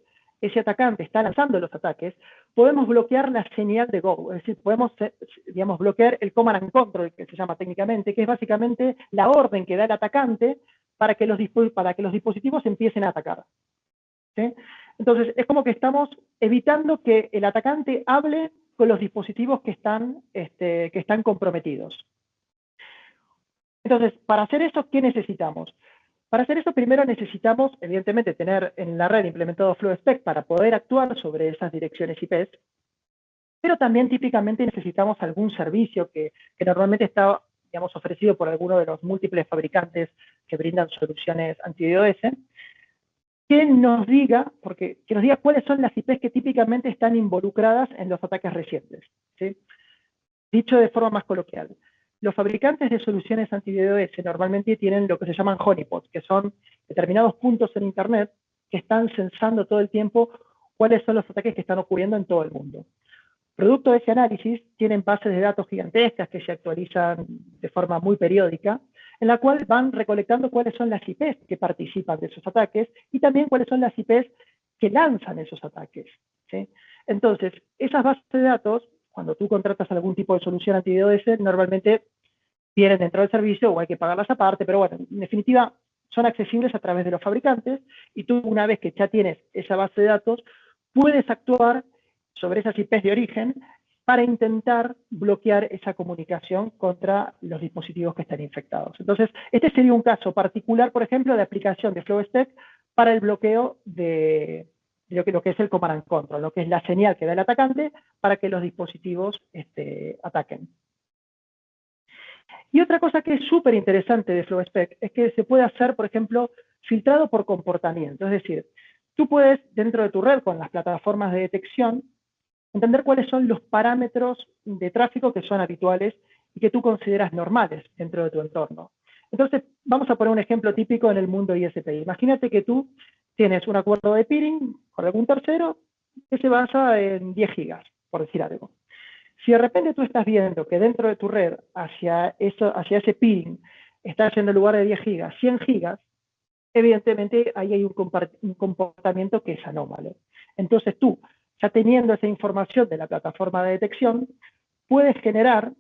ese atacante está lanzando los ataques, podemos bloquear la señal de Go, es decir, podemos, digamos, bloquear el Command and Control, que se llama técnicamente, que es básicamente la orden que da el atacante para que los dispositivos empiecen a atacar. ¿Sí? Entonces, es como que estamos evitando que el atacante hable con los dispositivos que están comprometidos. Entonces, para hacer eso, ¿qué necesitamos? Para hacer eso, primero necesitamos, evidentemente, tener en la red implementado FlowSpec para poder actuar sobre esas direcciones IPs, pero también típicamente necesitamos algún servicio que normalmente está, digamos, ofrecido por alguno de los múltiples fabricantes que brindan soluciones anti-DDoS, que nos diga cuáles son las IPs que típicamente están involucradas en los ataques recientes. ¿Sí? Dicho de forma más coloquial, los fabricantes de soluciones anti-DDoS normalmente tienen lo que se llaman honeypots, que son determinados puntos en Internet que están censando todo el tiempo cuáles son los ataques que están ocurriendo en todo el mundo. Producto de ese análisis, tienen bases de datos gigantescas que se actualizan de forma muy periódica, en la cual van recolectando cuáles son las IPs que participan de esos ataques y también cuáles son las IPs que lanzan esos ataques. ¿Sí? Entonces, esas bases de datos, cuando tú contratas algún tipo de solución anti-DDoS, normalmente vienen dentro del servicio o hay que pagarlas aparte, pero bueno, en definitiva, son accesibles a través de los fabricantes y tú, una vez que ya tienes esa base de datos, puedes actuar sobre esas IPs de origen para intentar bloquear esa comunicación contra los dispositivos que están infectados. Entonces, este sería un caso particular, por ejemplo, de aplicación de FlowSpec para el bloqueo de lo que es el Command and Control, lo que es la señal que da el atacante para que los dispositivos ataquen. Y otra cosa que es súper interesante de FlowSpec es que se puede hacer, por ejemplo, filtrado por comportamiento. Es decir, tú puedes, dentro de tu red, con las plataformas de detección, entender cuáles son los parámetros de tráfico que son habituales y que tú consideras normales dentro de tu entorno. Entonces, vamos a poner un ejemplo típico en el mundo ISPi. Imagínate que tú tienes un acuerdo de peering con algún tercero que se basa en 10 gigas, por decir algo. Si de repente tú estás viendo que dentro de tu red, hacia ese peering, está yendo en lugar de 10 gigas, 100 gigas, evidentemente ahí hay un comportamiento que es anómalo. Entonces tú, ya teniendo esa información de la plataforma de detección, puedes generar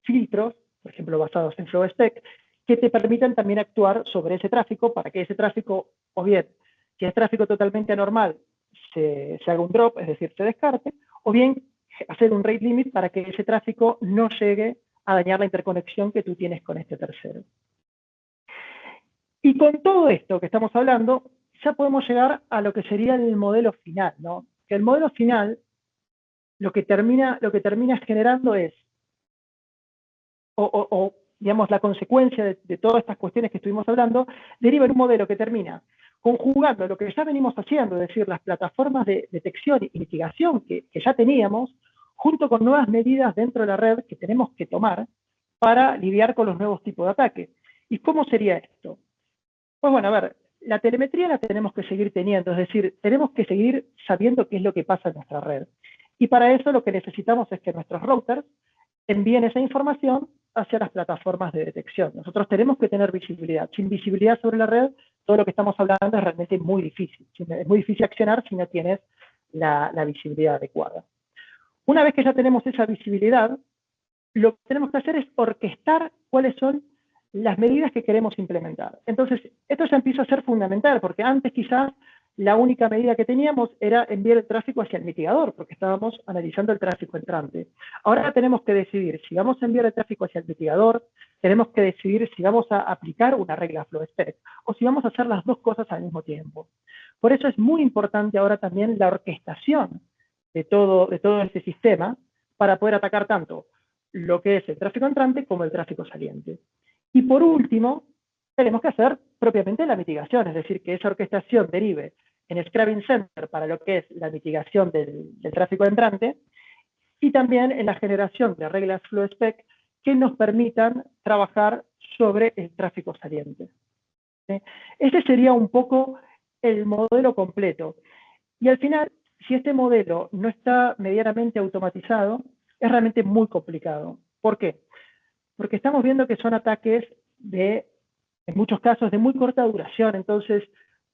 filtros, por ejemplo, basados en FlowSpec, que te permitan también actuar sobre ese tráfico para que ese tráfico, o bien, si es tráfico totalmente anormal, se haga un drop, es decir, se descarte, o bien hacer un rate limit para que ese tráfico no llegue a dañar la interconexión que tú tienes con este tercero. Y con todo esto que estamos hablando, ya podemos llegar a lo que sería el modelo final, ¿no? Que el modelo final lo que termina generando es, digamos, la consecuencia de todas estas cuestiones que estuvimos hablando, deriva en un modelo que termina conjugando lo que ya venimos haciendo, es decir, las plataformas de detección y mitigación que ya teníamos, junto con nuevas medidas dentro de la red que tenemos que tomar para lidiar con los nuevos tipos de ataque. ¿Y cómo sería esto? Pues bueno, a ver, la telemetría la tenemos que seguir teniendo, es decir, tenemos que seguir sabiendo qué es lo que pasa en nuestra red. Y para eso lo que necesitamos es que nuestros routers envíen esa información hacia las plataformas de detección. Nosotros tenemos que tener visibilidad. Sin visibilidad sobre la red, todo lo que estamos hablando es realmente muy difícil. Es muy difícil accionar si no tienes la visibilidad adecuada. Una vez que ya tenemos esa visibilidad, lo que tenemos que hacer es orquestar cuáles son las medidas que queremos implementar. Entonces, esto ya empieza a ser fundamental, porque antes quizás la única medida que teníamos era enviar el tráfico hacia el mitigador, porque estábamos analizando el tráfico entrante. Ahora tenemos que decidir si vamos a enviar el tráfico hacia el mitigador, tenemos que decidir si vamos a aplicar una regla FlowSpec, o si vamos a hacer las dos cosas al mismo tiempo. Por eso es muy importante ahora también la orquestación de todo este sistema, para poder atacar tanto lo que es el tráfico entrante como el tráfico saliente. Y por último, tenemos que hacer propiamente la mitigación, es decir, que esa orquestación derive en Scrubbing Center para lo que es la mitigación del tráfico entrante, y también en la generación de reglas FlowSpec que nos permitan trabajar sobre el tráfico saliente. ¿Sí? Ese sería un poco el modelo completo. Y al final, si este modelo no está medianamente automatizado, es realmente muy complicado. ¿Por qué? Porque estamos viendo que son ataques en muchos casos, de muy corta duración. Entonces,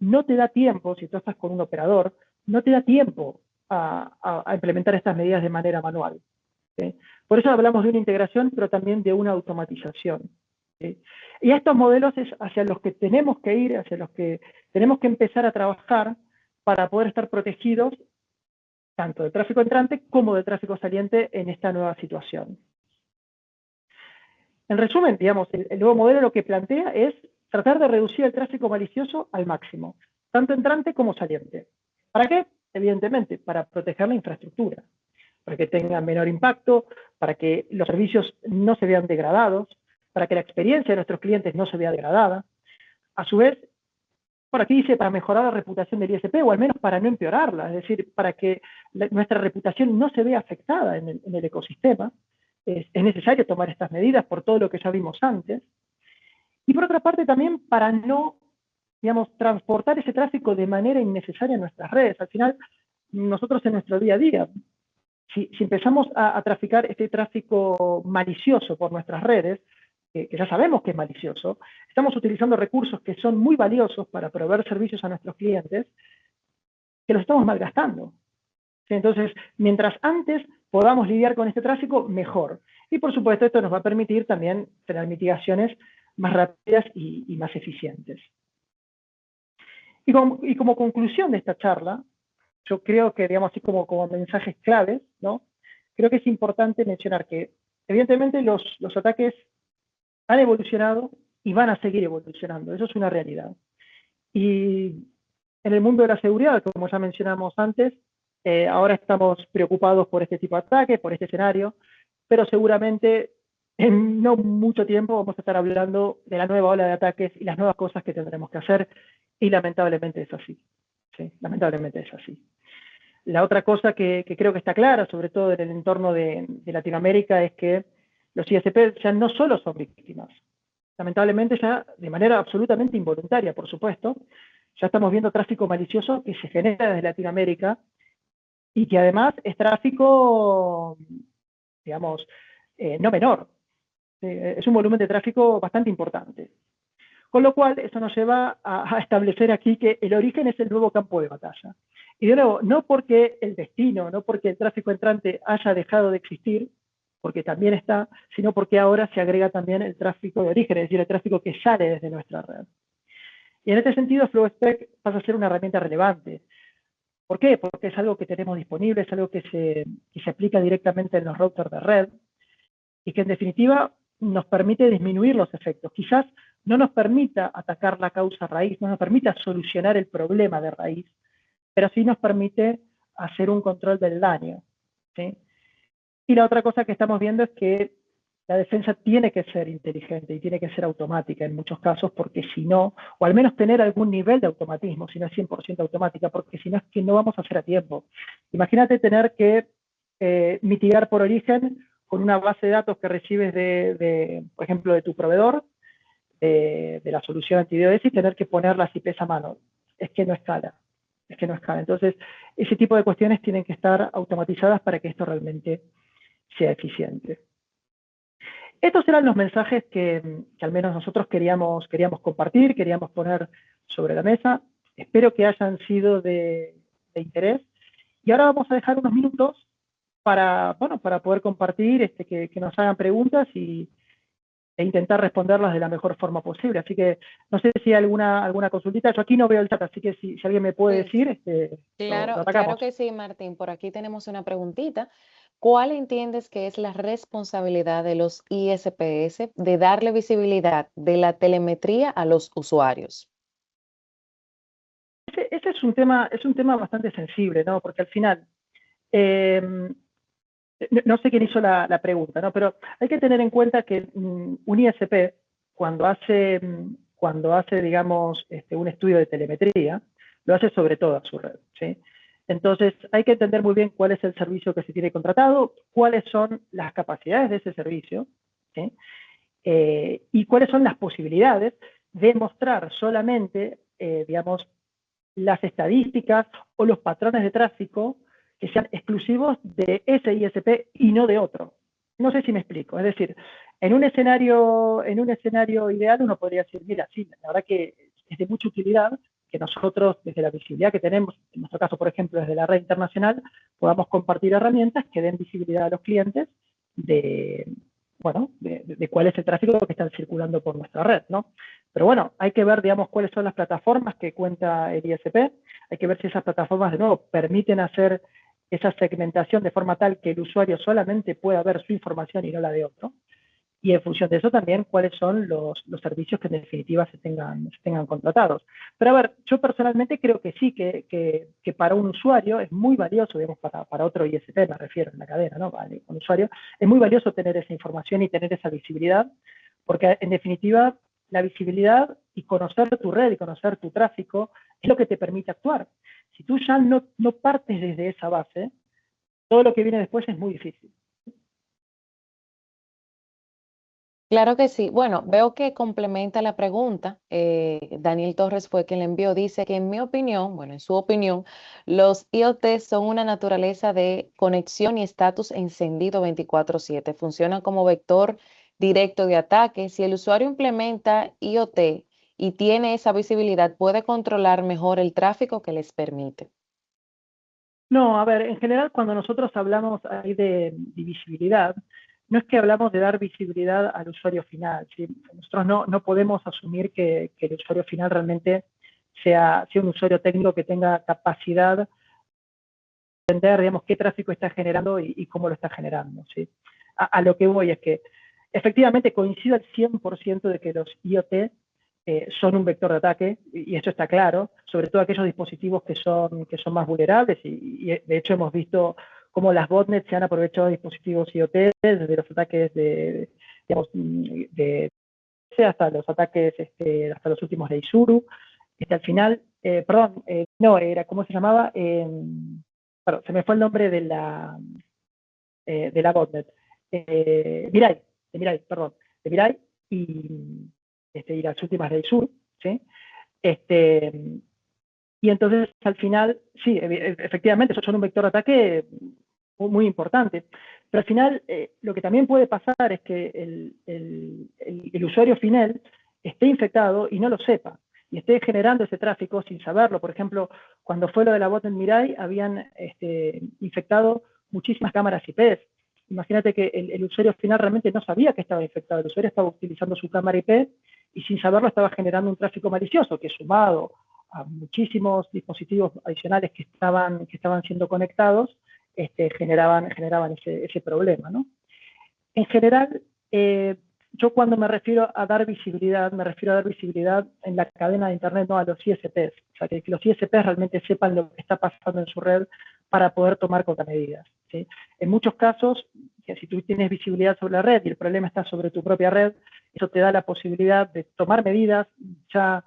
no te da tiempo, si tú estás con un operador, no te da tiempo a implementar estas medidas de manera manual. ¿Sí? Por eso hablamos de una integración, pero también de una automatización. ¿Sí? Y estos modelos es hacia los que tenemos que ir, hacia los que tenemos que empezar a trabajar para poder estar protegidos tanto del tráfico entrante como del tráfico saliente en esta nueva situación. En resumen, digamos, el nuevo modelo lo que plantea es tratar de reducir el tráfico malicioso al máximo, tanto entrante como saliente. ¿Para qué? Evidentemente, para proteger la infraestructura, para que tenga menor impacto, para que los servicios no se vean degradados, para que la experiencia de nuestros clientes no se vea degradada. A su vez, por aquí dice para mejorar la reputación del ISP, o al menos para no empeorarla, es decir, para que nuestra reputación no se vea afectada en el ecosistema. Es necesario tomar estas medidas por todo lo que ya vimos antes. Y por otra parte también para no, digamos, transportar ese tráfico de manera innecesaria en nuestras redes. Al final, nosotros en nuestro día a día, si empezamos a traficar este tráfico malicioso por nuestras redes, que ya sabemos que es malicioso, estamos utilizando recursos que son muy valiosos para proveer servicios a nuestros clientes, que los estamos malgastando. ¿Sí? Entonces, mientras antes podamos lidiar con este tráfico, mejor. Y por supuesto, esto nos va a permitir también tener mitigaciones más rápidas y más eficientes. Y como conclusión de esta charla, yo creo que, digamos así como mensajes claves, ¿no? Creo que es importante mencionar que, evidentemente, los ataques han evolucionado y van a seguir evolucionando. Eso es una realidad. Y en el mundo de la seguridad, como ya mencionamos antes, ahora estamos preocupados por este tipo de ataques, por este escenario, pero seguramente en no mucho tiempo vamos a estar hablando de la nueva ola de ataques y las nuevas cosas que tendremos que hacer, y lamentablemente es así. ¿Sí? Lamentablemente es así. La otra cosa que creo que está clara, sobre todo en el entorno de Latinoamérica, es que los ISP ya no solo son víctimas, lamentablemente ya de manera absolutamente involuntaria, por supuesto, ya estamos viendo tráfico malicioso que se genera desde Latinoamérica y que además es tráfico, digamos, no menor. Es un volumen de tráfico bastante importante. Con lo cual, eso nos lleva a establecer aquí que el origen es el nuevo campo de batalla. Y de nuevo, no porque el destino, no porque el tráfico entrante haya dejado de existir, porque también está, sino porque ahora se agrega también el tráfico de origen, es decir, el tráfico que sale desde nuestra red. Y en este sentido, FlowSpec pasa a ser una herramienta relevante. ¿Por qué? Porque es algo que tenemos disponible, es algo que se aplica directamente en los routers de red, y que en definitiva nos permite disminuir los efectos. Quizás no nos permita atacar la causa raíz, no nos permita solucionar el problema de raíz, pero sí nos permite hacer un control del daño. ¿Sí? Y la otra cosa que estamos viendo es que la defensa tiene que ser inteligente y tiene que ser automática en muchos casos, porque si no, o al menos tener algún nivel de automatismo, si no es 100% automática, porque si no es que no vamos a hacer a tiempo. Imagínate tener que mitigar por origen con una base de datos que recibes por ejemplo, de tu proveedor, de la solución anti-DDoS, y tener que poner las IPs a mano. Es que no escala. Es que no escala. Entonces, ese tipo de cuestiones tienen que estar automatizadas para que esto realmente sea eficiente. Estos eran los mensajes que al menos nosotros queríamos compartir, queríamos poner sobre la mesa. Espero que hayan sido de interés. Y ahora vamos a dejar unos minutos para poder compartir, que nos hagan preguntas e intentar responderlas de la mejor forma posible. Así que no sé si hay alguna consultita. Yo aquí no veo el chat, así que si alguien me puede decir, Claro, lo atacamos. claro que sí, Martín. Por aquí tenemos una preguntita. ¿Cuál entiendes que es la responsabilidad de los ISPs de darle visibilidad de la telemetría a los usuarios? Ese es un tema bastante sensible, ¿no? Porque al final, no sé quién hizo la pregunta, ¿no? Pero hay que tener en cuenta que un ISP, cuando hace, digamos, un estudio de telemetría, lo hace sobre toda su red, ¿sí? Entonces, hay que entender muy bien cuál es el servicio que se tiene contratado, cuáles son las capacidades de ese servicio, ¿sí? Y cuáles son las posibilidades de mostrar solamente, digamos, las estadísticas o los patrones de tráfico que sean exclusivos de ese ISP y no de otro. No sé si me explico. Es decir, en un escenario ideal uno podría decir, mira, sí, la verdad que es de mucha utilidad que nosotros, desde la visibilidad que tenemos, en nuestro caso, por ejemplo, desde la red internacional, podamos compartir herramientas que den visibilidad a los clientes de cuál es el tráfico que está circulando por nuestra red, ¿no? Pero bueno, hay que ver, digamos, cuáles son las plataformas que cuenta el ISP, hay que ver si esas plataformas, de nuevo, permiten hacer esa segmentación de forma tal que el usuario solamente pueda ver su información y no la de otro. Y en función de eso también cuáles son los servicios que en definitiva se tengan contratados. Pero a ver, yo personalmente creo que sí, que para un usuario es muy valioso, digamos, para otro ISP, me refiero en la cadena, ¿no? Vale, un usuario, es muy valioso tener esa información y tener esa visibilidad, porque en definitiva la visibilidad y conocer tu red y conocer tu tráfico es lo que te permite actuar. Si tú ya no partes desde esa base, todo lo que viene después es muy difícil. Claro que sí. Bueno, veo que complementa la pregunta. Daniel Torres fue quien le envió. Dice que en mi opinión, bueno, en su opinión, los IoT son una naturaleza de conexión y estatus encendido 24/7. Funcionan como vector directo de ataque. Si el usuario implementa IoT y tiene esa visibilidad, puede controlar mejor el tráfico que les permite. No, a ver, en general cuando nosotros hablamos ahí de visibilidad, no es que hablamos de dar visibilidad al usuario final, ¿sí? Nosotros no podemos asumir que el usuario final realmente sea un usuario técnico que tenga capacidad de entender, digamos, qué tráfico está generando y cómo lo está generando, ¿sí? A lo que voy es que efectivamente coincido al 100% de que los IoT son un vector de ataque, y esto está claro, sobre todo aquellos dispositivos que son más vulnerables, y de hecho hemos visto cómo las botnets se han aprovechado de dispositivos IoT, desde los ataques digamos, hasta los ataques, hasta los últimos de Isuru. Al final, ¿cómo se llamaba? Perdón, se me fue el nombre de la botnet. Mirai, de Mirai y las últimas de Isuru, ¿sí? Y entonces, al final, sí, efectivamente, esos son un vector de ataque muy, muy importante. Pero al final, lo que también puede pasar es que el usuario final esté infectado y no lo sepa, y esté generando ese tráfico sin saberlo. Por ejemplo, cuando fue lo de la botnet Mirai, habían infectado muchísimas cámaras IP. Imagínate que el usuario final realmente no sabía que estaba infectado. El usuario estaba utilizando su cámara IP y sin saberlo estaba generando un tráfico malicioso que, sumado a muchísimos dispositivos adicionales que estaban siendo conectados, generaban ese problema, ¿no? En general, yo cuando me refiero a dar visibilidad, me refiero a dar visibilidad en la cadena de Internet, no a los ISPs. O sea, que los ISPs realmente sepan lo que está pasando en su red para poder tomar contramedidas, ¿sí? En muchos casos, que si tú tienes visibilidad sobre la red y el problema está sobre tu propia red, eso te da la posibilidad de tomar medidas ya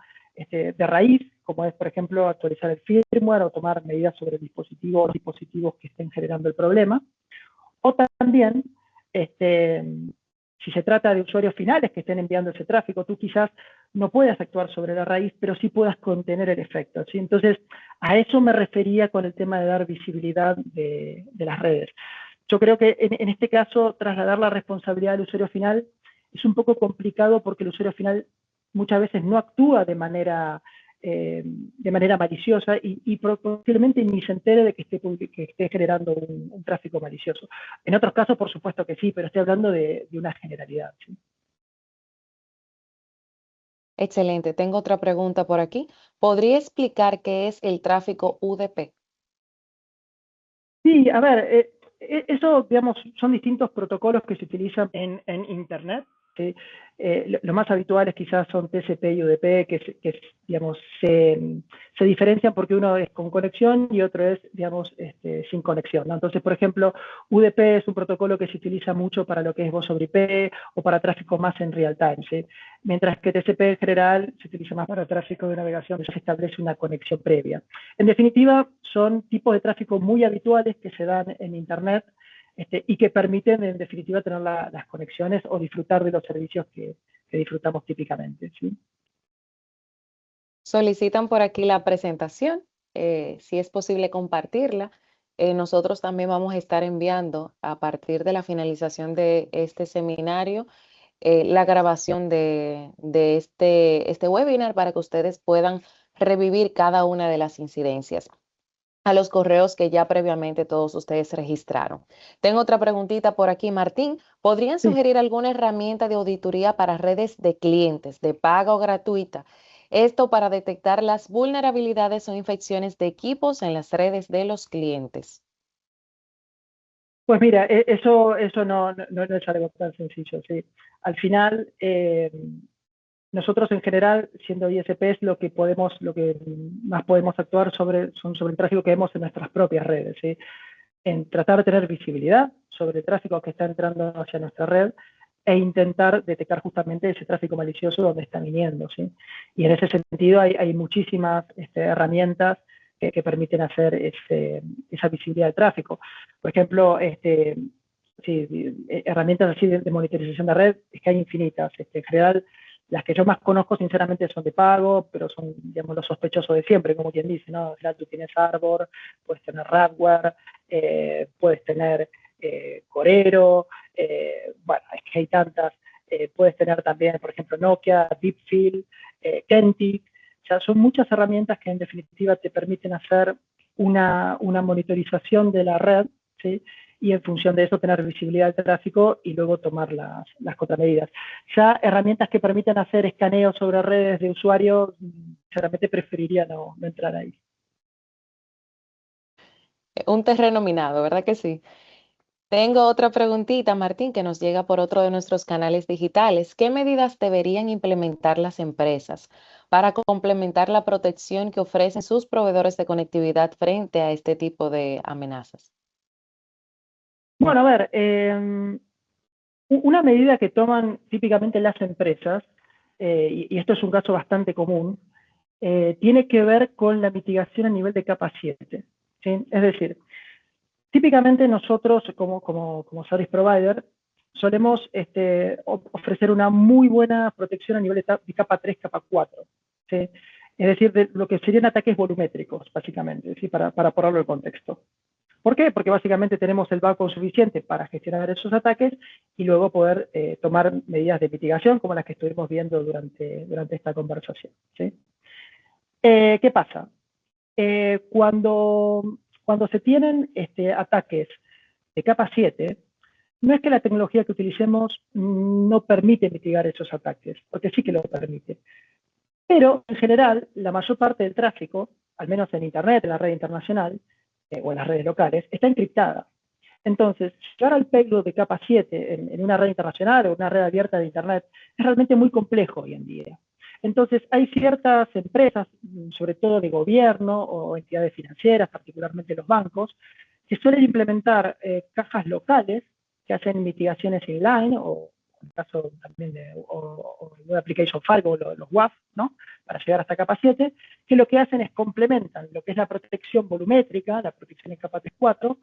de raíz, como es, por ejemplo, actualizar el firmware o tomar medidas sobre el dispositivo o los dispositivos que estén generando el problema. O también, si se trata de usuarios finales que estén enviando ese tráfico, tú quizás no puedas actuar sobre la raíz, pero sí puedas contener el efecto, ¿sí? Entonces, a eso me refería con el tema de dar visibilidad de las redes. Yo creo que en este caso, trasladar la responsabilidad del usuario final es un poco complicado porque el usuario final muchas veces no actúa de manera maliciosa y posiblemente ni se entere de que esté generando un tráfico malicioso. En otros casos, por supuesto que sí, pero estoy hablando de una generalidad, ¿sí? Excelente. Tengo otra pregunta por aquí. ¿Podría explicar qué es el tráfico UDP? Sí, a ver, eso, digamos, son distintos protocolos que se utilizan en Internet. ¿Sí? Lo más habituales quizás son TCP y UDP, digamos, se diferencian porque uno es con conexión y otro es, digamos, sin conexión, ¿no? Entonces, por ejemplo, UDP es un protocolo que se utiliza mucho para lo que es voz sobre IP o para tráfico más en real time, ¿sí? Mientras que TCP en general se utiliza más para tráfico de navegación, se establece una conexión previa. En definitiva, son tipos de tráfico muy habituales que se dan en Internet y que permiten, en definitiva, tener las conexiones o disfrutar de los servicios que disfrutamos típicamente, ¿sí? Solicitan por aquí la presentación, si es posible compartirla. Nosotros también vamos a estar enviando a partir de la finalización de este seminario la grabación de este webinar para que ustedes puedan revivir cada una de las incidencias a los correos que ya previamente todos ustedes registraron. Tengo otra preguntita por aquí, Martín. ¿Podrían Sí. sugerir alguna herramienta de auditoría para redes de clientes de paga o gratuita? Esto para detectar las vulnerabilidades o infecciones de equipos en las redes de los clientes. Pues mira, eso no es algo tan sencillo, ¿sí? Al final, nosotros en general, siendo ISPs, lo que más podemos actuar sobre el tráfico que vemos en nuestras propias redes, ¿sí? En tratar de tener visibilidad sobre el tráfico que está entrando hacia nuestra red e intentar detectar justamente ese tráfico malicioso donde está viniendo, ¿sí? Y en ese sentido hay muchísimas herramientas que permiten hacer esa visibilidad de tráfico. Por ejemplo, herramientas así de monitorización de red, es que hay infinitas. En general, las que yo más conozco, sinceramente, son de pago, pero son, digamos, los sospechosos de siempre, como quien dice, ¿no? Al final tú tienes Arbor, puedes tener Radware, puedes tener Corero, bueno, es que hay tantas. Puedes tener también, por ejemplo, Nokia, Deepfield, Kentic. O sea, son muchas herramientas que en definitiva te permiten hacer una monitorización de la red, ¿sí? Y en función de eso tener visibilidad del tráfico y luego tomar las contramedidas. Ya herramientas que permiten hacer escaneo sobre redes de usuarios, sinceramente preferiría no entrar ahí. Un terreno minado, ¿verdad que sí? Tengo otra preguntita, Martín, que nos llega por otro de nuestros canales digitales. ¿Qué medidas deberían implementar las empresas para complementar la protección que ofrecen sus proveedores de conectividad frente a este tipo de amenazas? Bueno, a ver, una medida que toman típicamente las empresas, y esto es un caso bastante común, tiene que ver con la mitigación a nivel de capa 7, ¿sí? Es decir, típicamente nosotros como service provider solemos ofrecer una muy buena protección a nivel de capa 3, capa 4, ¿sí? Es decir, de lo que serían ataques volumétricos, básicamente, ¿sí? Para ponerlo en contexto. ¿Por qué? Porque básicamente tenemos el backup suficiente para gestionar esos ataques y luego poder tomar medidas de mitigación como las que estuvimos viendo durante esta conversación, ¿sí? ¿Qué pasa? Cuando se tienen ataques de capa 7, no es que la tecnología que utilicemos no permite mitigar esos ataques, porque sí que lo permite. Pero, en general, la mayor parte del tráfico, al menos en Internet, en la red internacional, o en las redes locales, está encriptada. Entonces, llegar al payload de capa 7 en una red internacional o una red abierta de Internet es realmente muy complejo hoy en día. Entonces, hay ciertas empresas, sobre todo de gobierno o entidades financieras, particularmente los bancos, que suelen implementar cajas locales que hacen mitigaciones inline, o en el caso también de Web Application Firewall, los WAF, ¿no? Para llegar hasta capa 7, que lo que hacen es complementan lo que es la protección volumétrica, la protección en capa 3.4,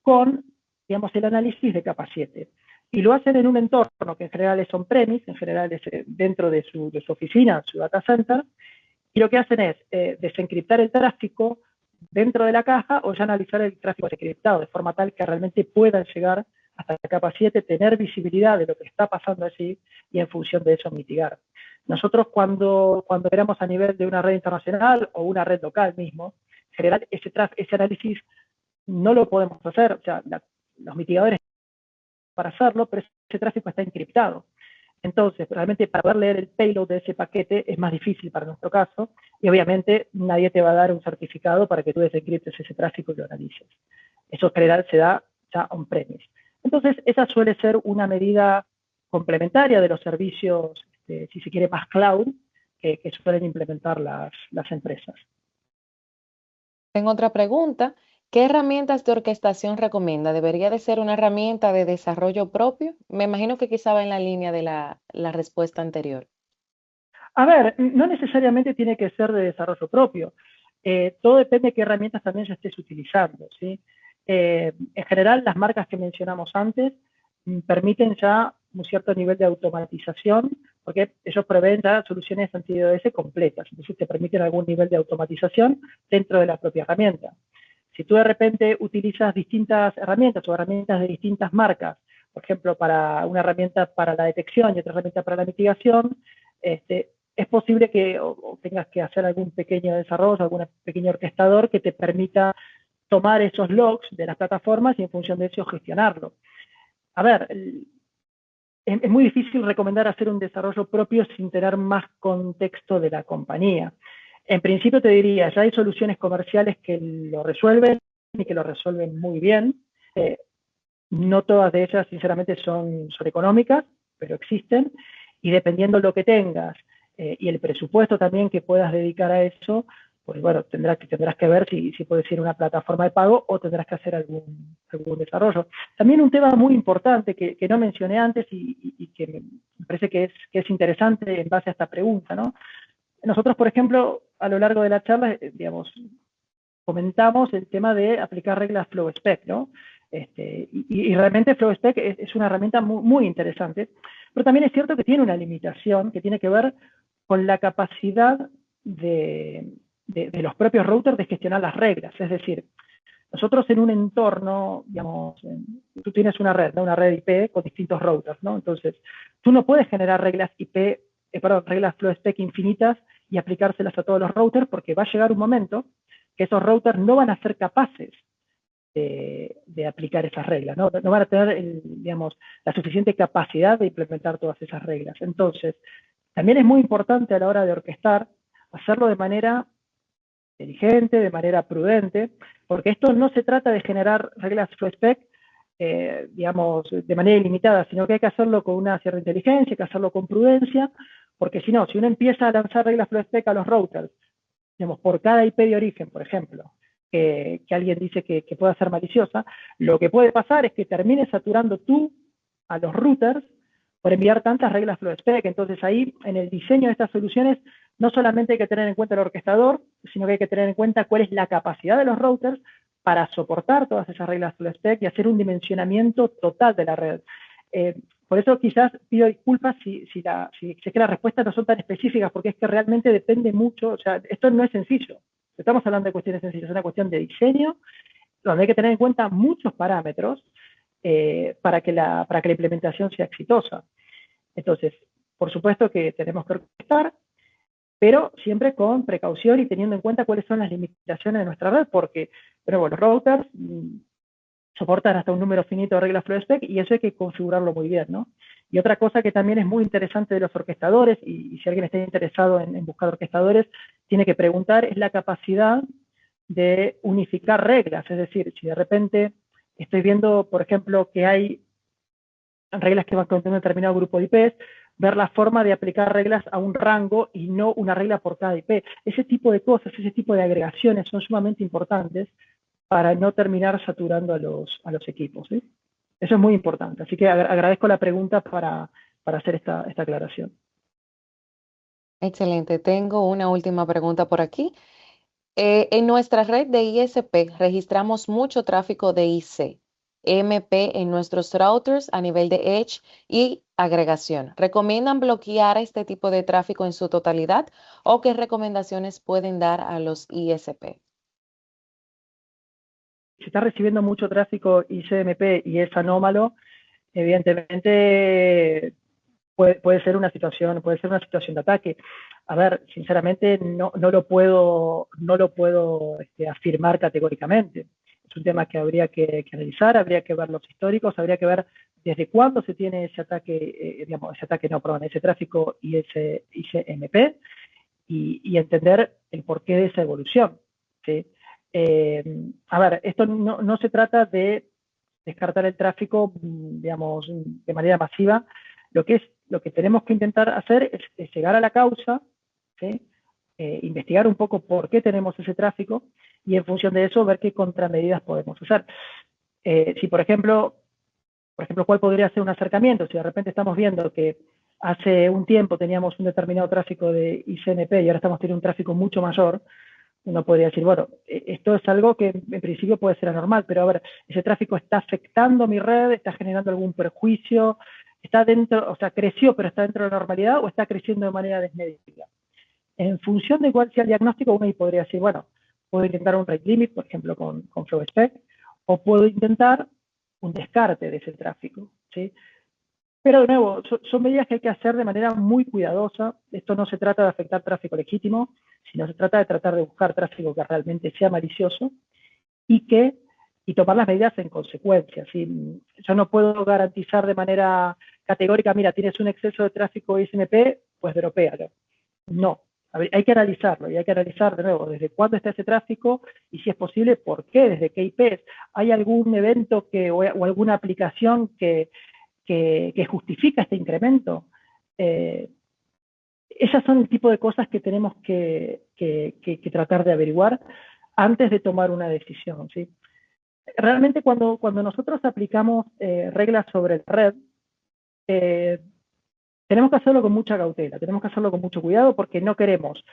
con, digamos, el análisis de capa 7. Y lo hacen en un entorno que en general es on-premise, en general es dentro de su oficina, su data center, y lo que hacen es desencriptar el tráfico dentro de la caja o ya analizar el tráfico desencriptado, de forma tal que realmente puedan llegar hasta la capa 7, tener visibilidad de lo que está pasando allí y en función de eso mitigar. Nosotros cuando operamos a nivel de una red internacional o una red local mismo, en general ese análisis no lo podemos hacer, o sea, los mitigadores para hacerlo, pero ese tráfico está encriptado. Entonces, realmente para poder leer el payload de ese paquete es más difícil para nuestro caso, y obviamente nadie te va a dar un certificado para que tú desencriptes ese tráfico y lo analices. Eso en general se da ya on-premise. Entonces, esa suele ser una medida complementaria de los servicios, si se quiere, más cloud, que suelen implementar las empresas. Tengo otra pregunta. ¿Qué herramientas de orquestación recomienda? ¿Debería de ser una herramienta de desarrollo propio? Me imagino que quizá va en la línea de la respuesta anterior. A ver, no necesariamente tiene que ser de desarrollo propio. Todo depende de qué herramientas también ya estés utilizando, ¿sí? En general, las marcas que mencionamos antes permiten ya un cierto nivel de automatización, porque ellos proveen ya soluciones anti-DDoS completas, entonces te permiten algún nivel de automatización dentro de la propia herramienta. Si tú de repente utilizas distintas herramientas o herramientas de distintas marcas, por ejemplo, para una herramienta para la detección y otra herramienta para la mitigación, es posible que o tengas que hacer algún pequeño desarrollo, algún pequeño orquestador que te permita tomar esos logs de las plataformas y en función de eso gestionarlo. A ver, es muy difícil recomendar hacer un desarrollo propio sin tener más contexto de la compañía. En principio te diría, ya hay soluciones comerciales que lo resuelven y que lo resuelven muy bien. No todas de ellas, sinceramente, son económicas, pero existen. Y dependiendo lo que tengas y el presupuesto también que puedas dedicar a eso, pues bueno, tendrás que ver si puedes ir a una plataforma de pago o tendrás que hacer algún desarrollo. También un tema muy importante que no mencioné antes y que me parece que es interesante en base a esta pregunta, ¿no? Nosotros, por ejemplo, a lo largo de la charla, digamos, comentamos el tema de aplicar reglas FlowSpec, ¿no? Y realmente FlowSpec es una herramienta muy, muy interesante, pero también es cierto que tiene una limitación que tiene que ver con la capacidad de los propios routers de gestionar las reglas. Es decir, nosotros en un entorno, digamos, tú tienes una red, ¿no? Una red IP con distintos routers, ¿no? Entonces, tú no puedes generar reglas reglas FlowSpec infinitas y aplicárselas a todos los routers, porque va a llegar un momento que esos routers no van a ser capaces de aplicar esas reglas, ¿no? No van a tener, digamos, la suficiente capacidad de implementar todas esas reglas. Entonces, también es muy importante a la hora de orquestar, hacerlo de manera inteligente, de manera prudente, porque esto no se trata de generar reglas FlowSpec, digamos, de manera ilimitada, sino que hay que hacerlo con una cierta inteligencia, hay que hacerlo con prudencia, porque si no, si uno empieza a lanzar reglas FlowSpec a los routers, digamos, por cada IP de origen, por ejemplo, que alguien dice que pueda ser maliciosa, lo que puede pasar es que termines saturando tú a los routers por enviar tantas reglas FlowSpec. Entonces ahí, en el diseño de estas soluciones, no solamente hay que tener en cuenta el orquestador, sino que hay que tener en cuenta cuál es la capacidad de los routers para soportar todas esas reglas FlowSpec y hacer un dimensionamiento total de la red. Por eso quizás pido disculpas si es que las respuestas no son tan específicas, porque es que realmente depende mucho, o sea, esto no es sencillo. Estamos hablando de cuestiones sencillas, es una cuestión de diseño, donde hay que tener en cuenta muchos parámetros para que la implementación sea exitosa. Entonces, por supuesto que tenemos que orquestar, pero siempre con precaución y teniendo en cuenta cuáles son las limitaciones de nuestra red, porque, bueno, los routers soportan hasta un número finito de reglas FlowSpec y eso hay que configurarlo muy bien, ¿no? Y otra cosa que también es muy interesante de los orquestadores, y si alguien está interesado en buscar orquestadores, tiene que preguntar, es la capacidad de unificar reglas. Es decir, si de repente estoy viendo, por ejemplo, que hay reglas que van con un determinado grupo de IPs, ver la forma de aplicar reglas a un rango y no una regla por cada IP. Ese tipo de cosas, ese tipo de agregaciones son sumamente importantes para no terminar saturando a los equipos, ¿sí? Eso es muy importante. Así que agradezco la pregunta para hacer esta aclaración. Excelente. Tengo una última pregunta por aquí. En nuestra red de ISP registramos mucho tráfico de IC, MP en nuestros routers a nivel de Edge y agregación. ¿Recomiendan bloquear este tipo de tráfico en su totalidad o qué recomendaciones pueden dar a los ISP? Si está recibiendo mucho tráfico ICMP y es anómalo, evidentemente puede ser una situación de ataque. A ver, sinceramente no lo puedo afirmar categóricamente. Es un tema que habría que analizar, habría que ver los históricos, habría que ver desde cuándo se tiene ese ataque, ese tráfico y ese ICMP, y entender el porqué de esa evolución, ¿sí? A ver, esto no se trata de descartar el tráfico, digamos, de manera masiva. Lo que tenemos que intentar hacer es llegar a la causa, ¿sí? Investigar un poco por qué tenemos ese tráfico y en función de eso ver qué contramedidas podemos hacer. Si, por ejemplo, ¿cuál podría ser un acercamiento? Si de repente estamos viendo que hace un tiempo teníamos un determinado tráfico de ICMP y ahora estamos teniendo un tráfico mucho mayor, uno podría decir, bueno, esto es algo que en principio puede ser anormal, pero a ver, ese tráfico está afectando mi red, está generando algún perjuicio, está dentro, o sea, creció pero está dentro de la normalidad o está creciendo de manera desmedida. En función de cuál sea el diagnóstico, uno podría decir, bueno, puedo intentar un rate limit, por ejemplo, con FlowSpec, o puedo intentar un descarte de ese tráfico, ¿sí? Pero de nuevo, son medidas que hay que hacer de manera muy cuidadosa. Esto no se trata de afectar tráfico legítimo, sino se trata de tratar de buscar tráfico que realmente sea malicioso y tomar las medidas en consecuencia. ¿Sí? Yo no puedo garantizar de manera categórica, mira, tienes un exceso de tráfico ISMP, pues dropéalo. No. A ver, hay que analizarlo y hay que analizar de nuevo desde cuándo está ese tráfico y si es posible, por qué, desde qué IPs. ¿Hay algún evento o alguna aplicación que justifica este incremento? Esas son el tipo de cosas que tenemos que tratar de averiguar antes de tomar una decisión, ¿sí? Realmente cuando nosotros aplicamos reglas sobre la red, tenemos que hacerlo con mucha cautela, tenemos que hacerlo con mucho cuidado porque no queremos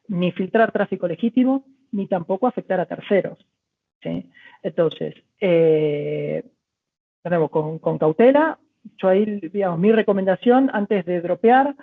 ni filtrar tráfico legítimo, ni tampoco afectar a terceros, ¿sí? Entonces, de nuevo, con cautela. Yo ahí, digamos, mi recomendación antes de dropear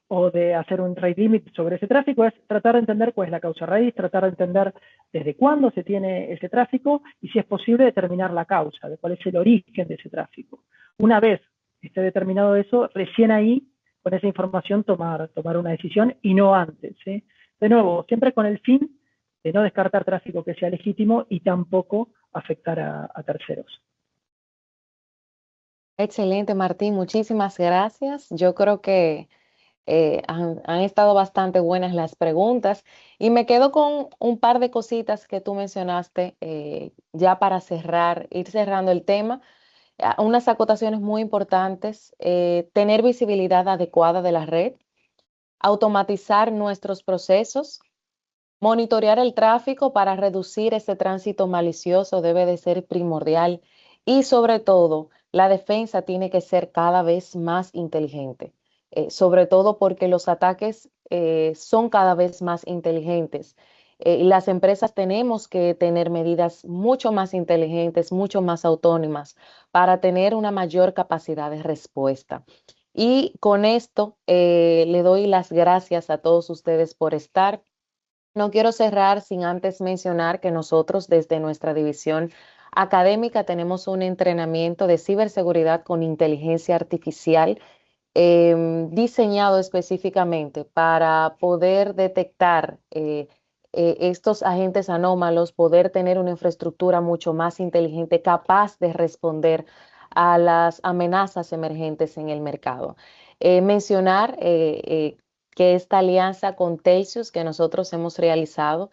o de hacer un rate limit sobre ese tráfico es tratar de entender cuál es la causa raíz, tratar de entender desde cuándo se tiene ese tráfico y si es posible determinar la causa, de cuál es el origen de ese tráfico. Una vez que esté determinado eso, recién ahí, con esa información, tomar una decisión y no antes, ¿sí? De nuevo, siempre con el fin de no descartar tráfico que sea legítimo y tampoco afectar a terceros. Excelente, Martín. Muchísimas gracias. Yo creo que han estado bastante buenas las preguntas y me quedo con un par de cositas que tú mencionaste ya para cerrar, ir cerrando el tema. Unas acotaciones muy importantes, tener visibilidad adecuada de la red, automatizar nuestros procesos, monitorear el tráfico para reducir ese tránsito malicioso debe de ser primordial y sobre todo la defensa tiene que ser cada vez más inteligente, sobre todo porque los ataques son cada vez más inteligentes. Y las empresas tenemos que tener medidas mucho más inteligentes, mucho más autónomas para tener una mayor capacidad de respuesta. Y con esto le doy las gracias a todos ustedes por estar. No quiero cerrar sin antes mencionar que nosotros desde nuestra división académica tenemos un entrenamiento de ciberseguridad con inteligencia artificial diseñado específicamente para poder detectar estos agentes anómalos, poder tener una infraestructura mucho más inteligente, capaz de responder a las amenazas emergentes en el mercado. Mencionar que esta alianza con Telsius que nosotros hemos realizado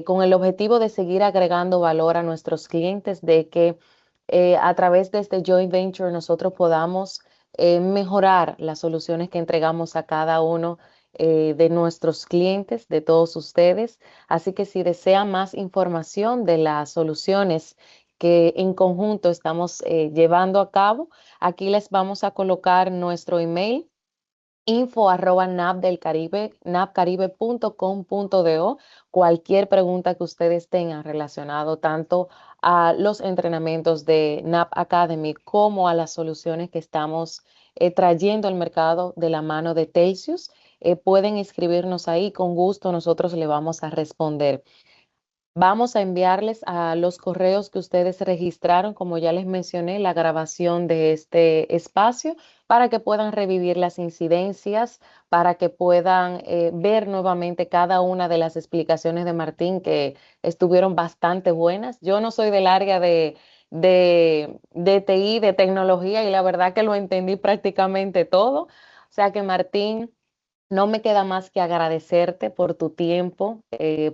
con el objetivo de seguir agregando valor a nuestros clientes, de que a través de este joint venture nosotros podamos mejorar las soluciones que entregamos a cada uno de nuestros clientes, de todos ustedes. Así que si desean más información de las soluciones que en conjunto estamos llevando a cabo. Aquí les vamos a colocar nuestro email info@napcaribe.com.do. Cualquier pregunta que ustedes tengan relacionado tanto a los entrenamientos de NAP Academy como a las soluciones que estamos trayendo al mercado de la mano de Telsius, pueden escribirnos ahí, con gusto nosotros le vamos a responder. Vamos a enviarles a los correos que ustedes registraron, como ya les mencioné, la grabación de este espacio para que puedan revivir las incidencias, para que puedan ver nuevamente cada una de las explicaciones de Martín que estuvieron bastante buenas. Yo no soy del área de TI, de tecnología, y la verdad que lo entendí prácticamente todo. O sea que Martín, no me queda más que agradecerte por tu tiempo,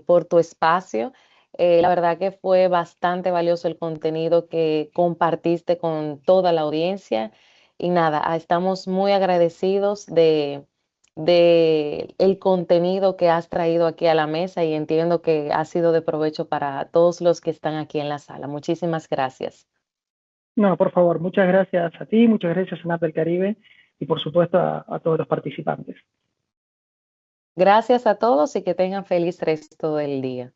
por tu espacio. La verdad que fue bastante valioso el contenido que compartiste con toda la audiencia. Y nada, estamos muy agradecidos de el contenido que has traído aquí a la mesa, y entiendo que ha sido de provecho para todos los que están aquí en la sala. Muchísimas gracias. No, por favor, muchas gracias a ti, muchas gracias a NAP del Caribe y por supuesto a todos los participantes. Gracias a todos y que tengan feliz resto del día.